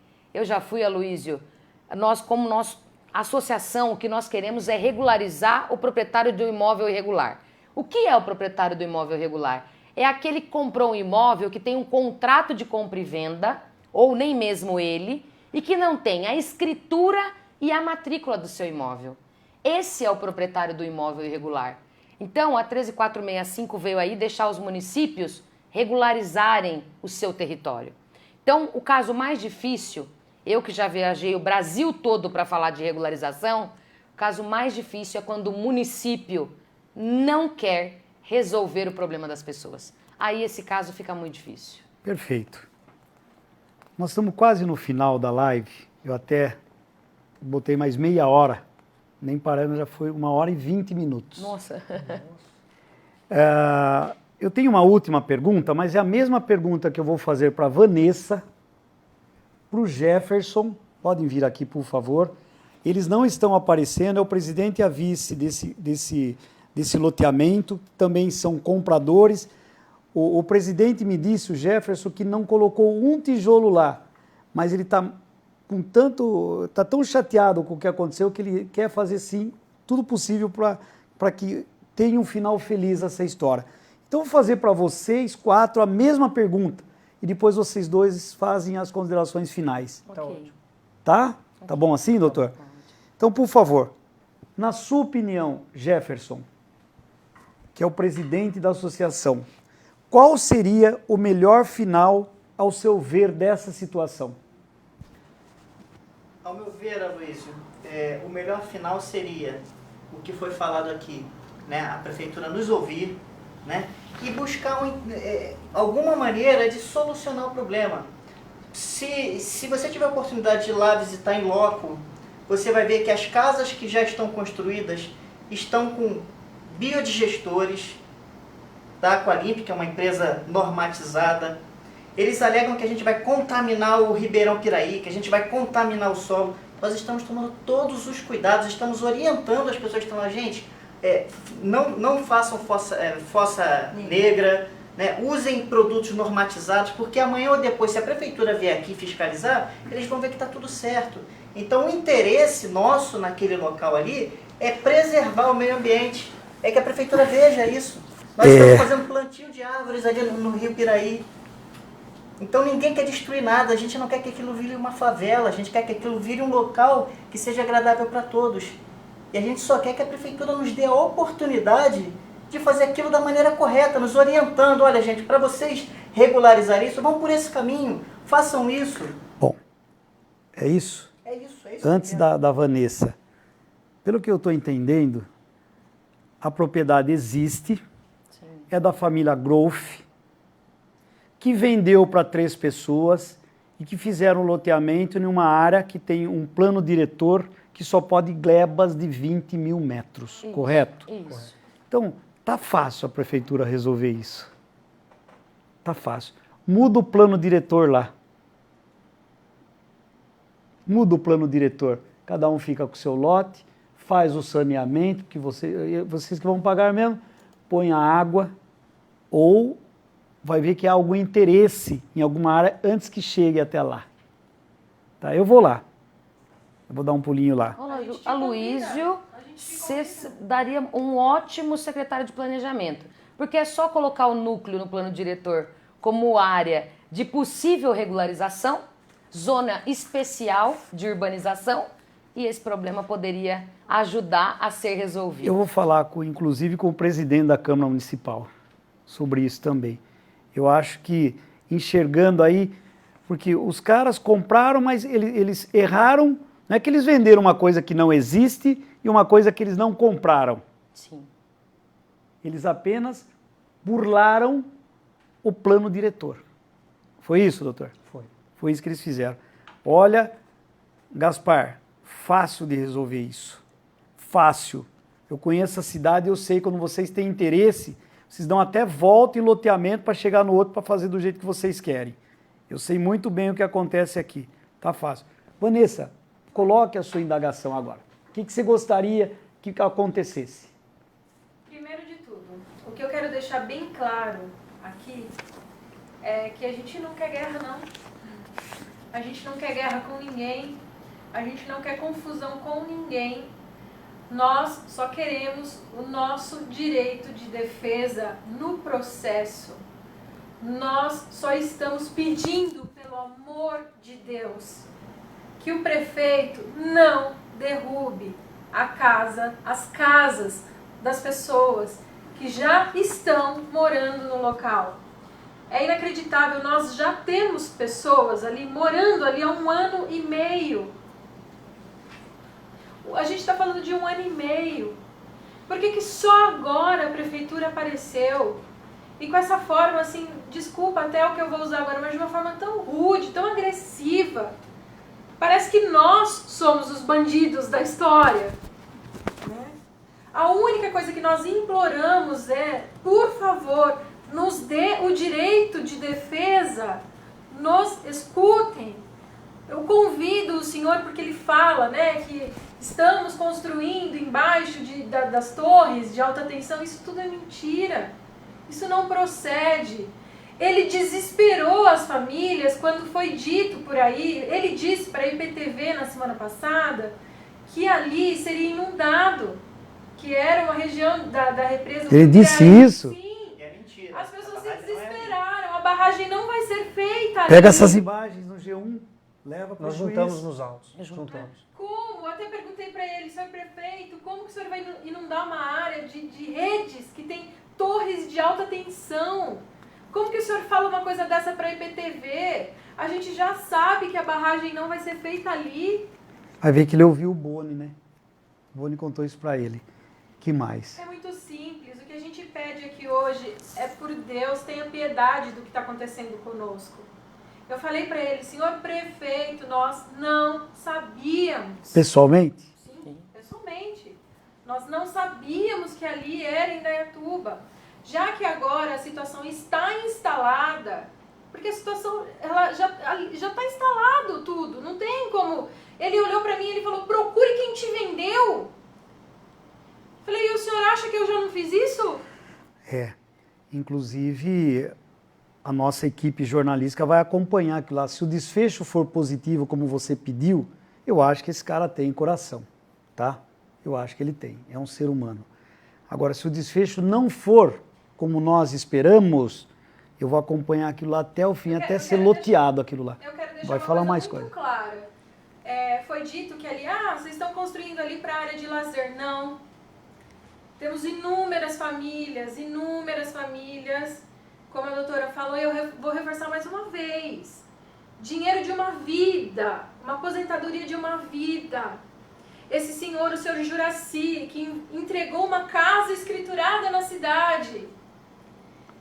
Aloysio, a associação, o que nós queremos é regularizar o proprietário do imóvel irregular. O que é o proprietário do imóvel irregular? É aquele que comprou um imóvel que tem um contrato de compra e venda, ou nem mesmo ele, e que não tem a escritura e a matrícula do seu imóvel. Esse é o proprietário do imóvel irregular. Então, a 13465 veio aí deixar os municípios regularizarem o seu território. Então, o caso mais difícil, eu que já viajei o Brasil todo para falar de regularização, o caso mais difícil é quando o município não quer resolver o problema das pessoas. Aí esse caso fica muito difícil. Perfeito. Nós estamos quase no final da live. Eu até botei mais meia hora. Nem paramos, já foi 1h20. Nossa. Eu tenho uma última pergunta, mas é a mesma pergunta que eu vou fazer para a Vanessa, para o Jefferson. Podem vir aqui, por favor. Eles não estão aparecendo, é o presidente e a vice desse loteamento, também são compradores. O presidente me disse, o Jefferson, que não colocou um tijolo lá, mas ele está tão chateado com o que aconteceu que ele quer fazer, sim, tudo possível para que tenha um final feliz essa história. Então, vou fazer para vocês 4 a mesma pergunta e depois vocês 2 fazem as considerações finais. Ok. Tá? Tá bom assim, doutor? Então, por favor, na sua opinião, Jefferson, que é o presidente da associação, qual seria o melhor final, ao seu ver, dessa situação? Ao meu ver, Aloysio, o melhor final seria o que foi falado aqui, né? A prefeitura nos ouvir, né? E buscar alguma maneira de solucionar o problema. Se você tiver a oportunidade de ir lá visitar em loco, você vai ver que as casas que já estão construídas estão com biodigestores, tá? Com a Limp, que é uma empresa normatizada. Eles alegam que a gente vai contaminar o Ribeirão Piraí, que a gente vai contaminar o solo. Nós estamos tomando todos os cuidados, estamos orientando as pessoas que estão lá, gente, não façam fossa negra, né? Usem produtos normatizados, porque amanhã ou depois, se a prefeitura vier aqui fiscalizar, eles vão ver que está tudo certo. Então, o interesse nosso naquele local ali é preservar o meio ambiente, é que a prefeitura veja isso. Nós estamos fazendo plantio de árvores ali no Rio Piraí. Então ninguém quer destruir nada, a gente não quer que aquilo vire uma favela, a gente quer que aquilo vire um local que seja agradável para todos. E a gente só quer que a prefeitura nos dê a oportunidade de fazer aquilo da maneira correta, nos orientando. Olha, gente, para vocês regularizarem isso, vão por esse caminho, façam isso. Bom, é isso? É isso. Antes da Vanessa, pelo que eu estou entendendo, a propriedade existe, é da família Growth, que vendeu para 3 pessoas e que fizeram um loteamento em uma área que tem um plano diretor que só pode glebas de 20 mil metros, Isso, correto? Isso. Então, tá fácil a prefeitura resolver isso. Tá fácil. Muda o plano diretor lá. Muda o plano diretor. Cada um fica com o seu lote, faz o saneamento, que vocês que vão pagar mesmo, põe a água, ou vai ver que há algum interesse em alguma área antes que chegue até lá. Tá? Eu vou lá. Eu vou dar um pulinho lá. Aloysio, você daria um ótimo secretário de planejamento, porque é só colocar o núcleo no plano diretor como área de possível regularização, zona especial de urbanização, e esse problema poderia ajudar a ser resolvido. Eu vou falar, inclusive, com o presidente da Câmara Municipal sobre isso também. Eu acho que, enxergando aí, porque os caras compraram, mas eles erraram, não é que eles venderam uma coisa que não existe e uma coisa que eles não compraram. Sim. Eles apenas burlaram o plano diretor. Foi isso, doutor? Foi. Foi isso que eles fizeram. Olha, Gaspar, fácil de resolver isso. Fácil. Eu conheço a cidade, eu sei quando vocês têm interesse, vocês dão até volta em loteamento para chegar no outro para fazer do jeito que vocês querem. Eu sei muito bem o que acontece aqui. Tá fácil. Vanessa, coloque a sua indagação agora. O que você gostaria que acontecesse? Primeiro de tudo, o que eu quero deixar bem claro aqui é que a gente não quer guerra, não. A gente não quer guerra com ninguém. A gente não quer confusão com ninguém. Nós só queremos o nosso direito de defesa no processo. Nós só estamos pedindo, pelo amor de Deus, que o prefeito não derrube as casas das pessoas que já estão morando no local. É inacreditável, nós já temos pessoas ali morando ali há 1 ano e meio. A gente está falando de 1 ano e meio. Por que só agora a prefeitura apareceu? E com essa forma, assim, desculpa até o que eu vou usar agora, mas de uma forma tão rude, tão agressiva. Parece que nós somos os bandidos da história. Né? A única coisa que nós imploramos é, por favor, nos dê o direito de defesa, nos escutem. Eu convido o senhor, porque ele fala, né, que estamos construindo embaixo das torres de alta tensão, isso tudo é mentira. Isso não procede. Ele desesperou as famílias quando foi dito por aí, ele disse para a IPTV na semana passada que ali seria inundado, que era uma região da represa. Ele disse isso? Sim. É mentira. As pessoas se A barragem não é ali. desesperaram, a barragem não vai ser feita ali. Pega essas imagens no G1, leva para o Nós juiz. juntamos nos autos. Juntamos. Como? Eu até perguntei para ele, senhor prefeito, como que o senhor vai inundar uma área de redes que tem torres de alta tensão? Como que o senhor fala uma coisa dessa para a IPTV? A gente já sabe que a barragem não vai ser feita ali. Vai ver que ele ouviu o Boni, né? O Boni contou isso para ele. Que mais? É muito simples. O que a gente pede aqui hoje é, por Deus, tenha piedade do que está acontecendo conosco. Eu falei para ele, senhor prefeito, nós não sabíamos. Pessoalmente? Sim, pessoalmente. Nós não sabíamos que ali era Indaiatuba. Já que agora a situação está instalada, porque a situação ela já está instalado tudo, não tem como. Ele olhou para mim e ele falou, procure quem te vendeu. Falei, e o senhor acha que eu já não fiz isso? É. Inclusive, a nossa equipe jornalística vai acompanhar aquilo lá. Se o desfecho for positivo, como você pediu, eu acho que esse cara tem coração, tá? Eu acho que ele tem. É um ser humano. Agora, se o desfecho não for como nós esperamos, eu vou acompanhar aquilo lá até o fim, até ser loteado aquilo lá. Eu quero deixar Vai uma falar coisa mais muito coisa. clara. Foi dito que ali, vocês estão construindo ali para a área de lazer. Não. Temos inúmeras famílias, como a doutora falou, e eu vou reforçar mais uma vez. Dinheiro de uma vida, uma aposentadoria de uma vida. Esse senhor, o senhor Juraci, que entregou uma casa escriturada na cidade,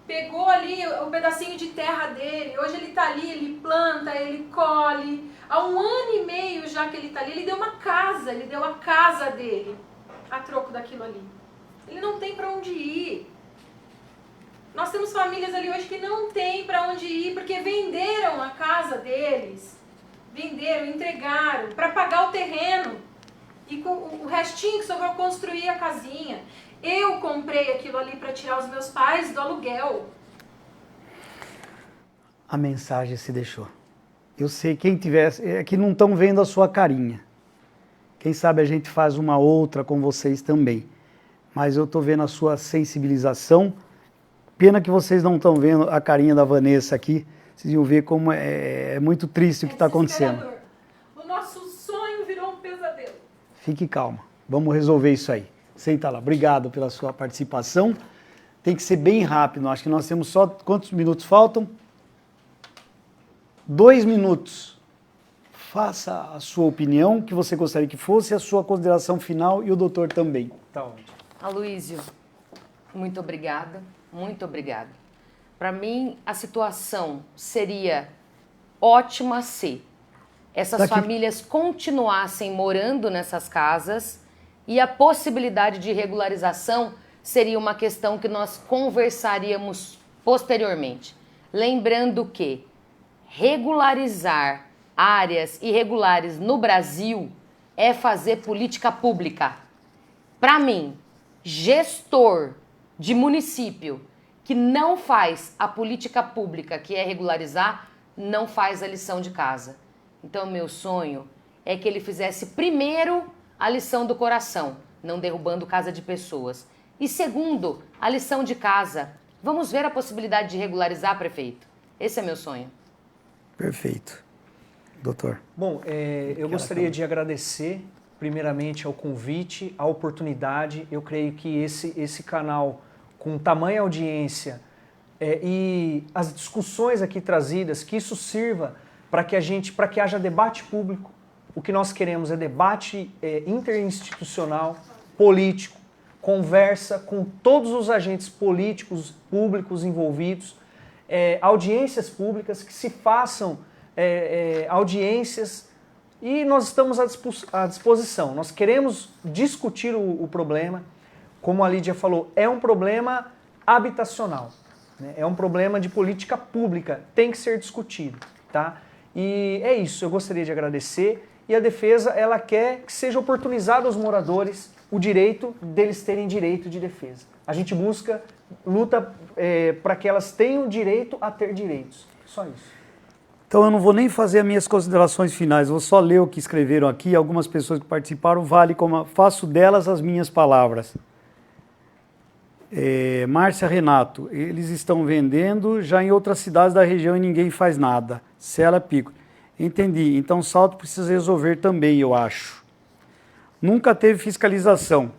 pegou ali o pedacinho de terra dele, hoje ele está ali, ele planta, ele colhe. Há 1 ano e meio já que ele está ali, ele deu uma casa, ele deu a casa dele a troco daquilo ali. Ele não tem para onde ir. Nós temos famílias ali hoje que não tem para onde ir, porque venderam a casa deles, venderam, entregaram, para pagar o terreno. E com o restinho que sobrou, construir a casinha. Eu comprei aquilo ali para tirar os meus pais do aluguel. A mensagem se deixou. Eu sei, quem tivesse... É que não estão vendo a sua carinha. Quem sabe a gente faz uma outra com vocês também. Mas eu estou vendo a sua sensibilização. Pena que vocês não estão vendo a carinha da Vanessa aqui. Vocês iam ver como é muito triste o que está acontecendo. O nosso sonho virou um pesadelo. Fique calma. Vamos resolver isso aí. Senta lá. Obrigado pela sua participação. Tem que ser bem rápido. Acho que nós temos só... Quantos minutos faltam? 2 minutos. Faça a sua opinião, que você gostaria que fosse, a sua consideração final e o doutor também. Tá ótimo. Aloísio, muito obrigada, muito obrigada. Para mim, a situação seria ótima se essas famílias continuassem morando nessas casas e a possibilidade de regularização seria uma questão que nós conversaríamos posteriormente. Lembrando que regularizar áreas irregulares no Brasil é fazer política pública. Para mim, gestor de município que não faz a política pública, que é regularizar, não faz a lição de casa. Então, meu sonho é que ele fizesse primeiro a lição do coração, não derrubando casa de pessoas. E segundo, a lição de casa. Vamos ver a possibilidade de regularizar, prefeito. Esse é meu sonho. Perfeito. Doutor. Bom, eu gostaria de agradecer primeiramente ao convite, à oportunidade. Eu creio que esse canal, com tamanha audiência e as discussões aqui trazidas, que isso sirva para que haja debate público. O que nós queremos é debate interinstitucional, político, conversa com todos os agentes políticos, públicos envolvidos, audiências públicas, que se façam audiências, e nós estamos à disposição. Nós queremos discutir o problema. Como a Lídia falou, é um problema habitacional, né? É um problema de política pública, tem que ser discutido, tá? E é isso, eu gostaria de agradecer e a defesa ela quer que seja oportunizado aos moradores o direito deles terem direito de defesa. A gente luta para que elas tenham direito a ter direitos. Só isso. Então eu não vou nem fazer as minhas considerações finais, vou só ler o que escreveram aqui, algumas pessoas que participaram, vale como faço delas as minhas palavras. Márcia Renato, eles estão vendendo já em outras cidades da região e ninguém faz nada. Célia Pico, entendi, então Salto precisa resolver também, eu acho. Nunca teve fiscalização,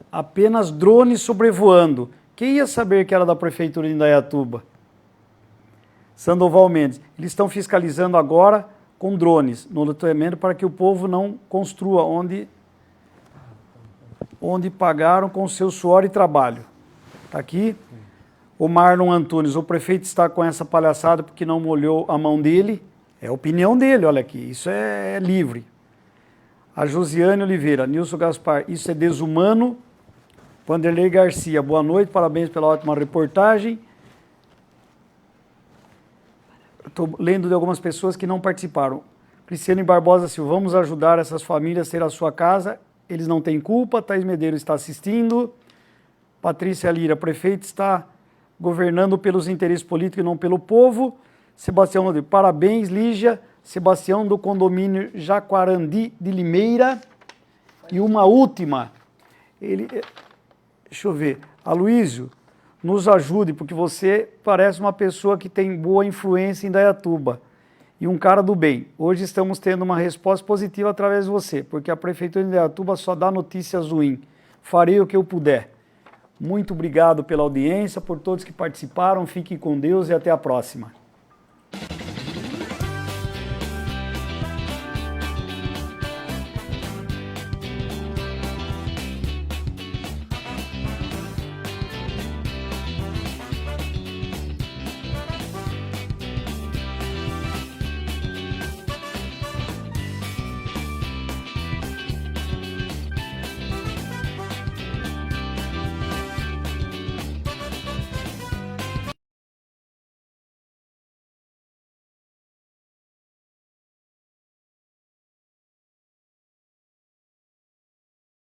apenas drones sobrevoando. Quem ia saber que era da Prefeitura de Indaiatuba? Sandoval Mendes, eles estão fiscalizando agora com drones no loteamento para que o povo não construa onde pagaram com seu suor e trabalho. Está aqui. O Marlon Antunes, o prefeito está com essa palhaçada porque não molhou a mão dele. É a opinião dele, olha aqui, isso é livre. A Josiane Oliveira, Nilson Gaspar, isso é desumano. Vanderlei Garcia, boa noite, parabéns pela ótima reportagem. Estou lendo de algumas pessoas que não participaram. Cristiane Barbosa Silva, vamos ajudar essas famílias a ter a sua casa, eles não têm culpa. Thaís Medeiros está assistindo. Patrícia Lira, prefeito está governando pelos interesses políticos e não pelo povo. Sebastião Rodrigues, parabéns, Lígia. Sebastião do condomínio Jaguarandi de Limeira. E uma última, deixa eu ver, Aloísio, nos ajude, porque você parece uma pessoa que tem boa influência em Indaiatuba e um cara do bem. Hoje estamos tendo uma resposta positiva através de você, porque a Prefeitura de Indaiatuba só dá notícias ruins. Farei o que eu puder. Muito obrigado pela audiência, por todos que participaram. Fiquem com Deus e até a próxima.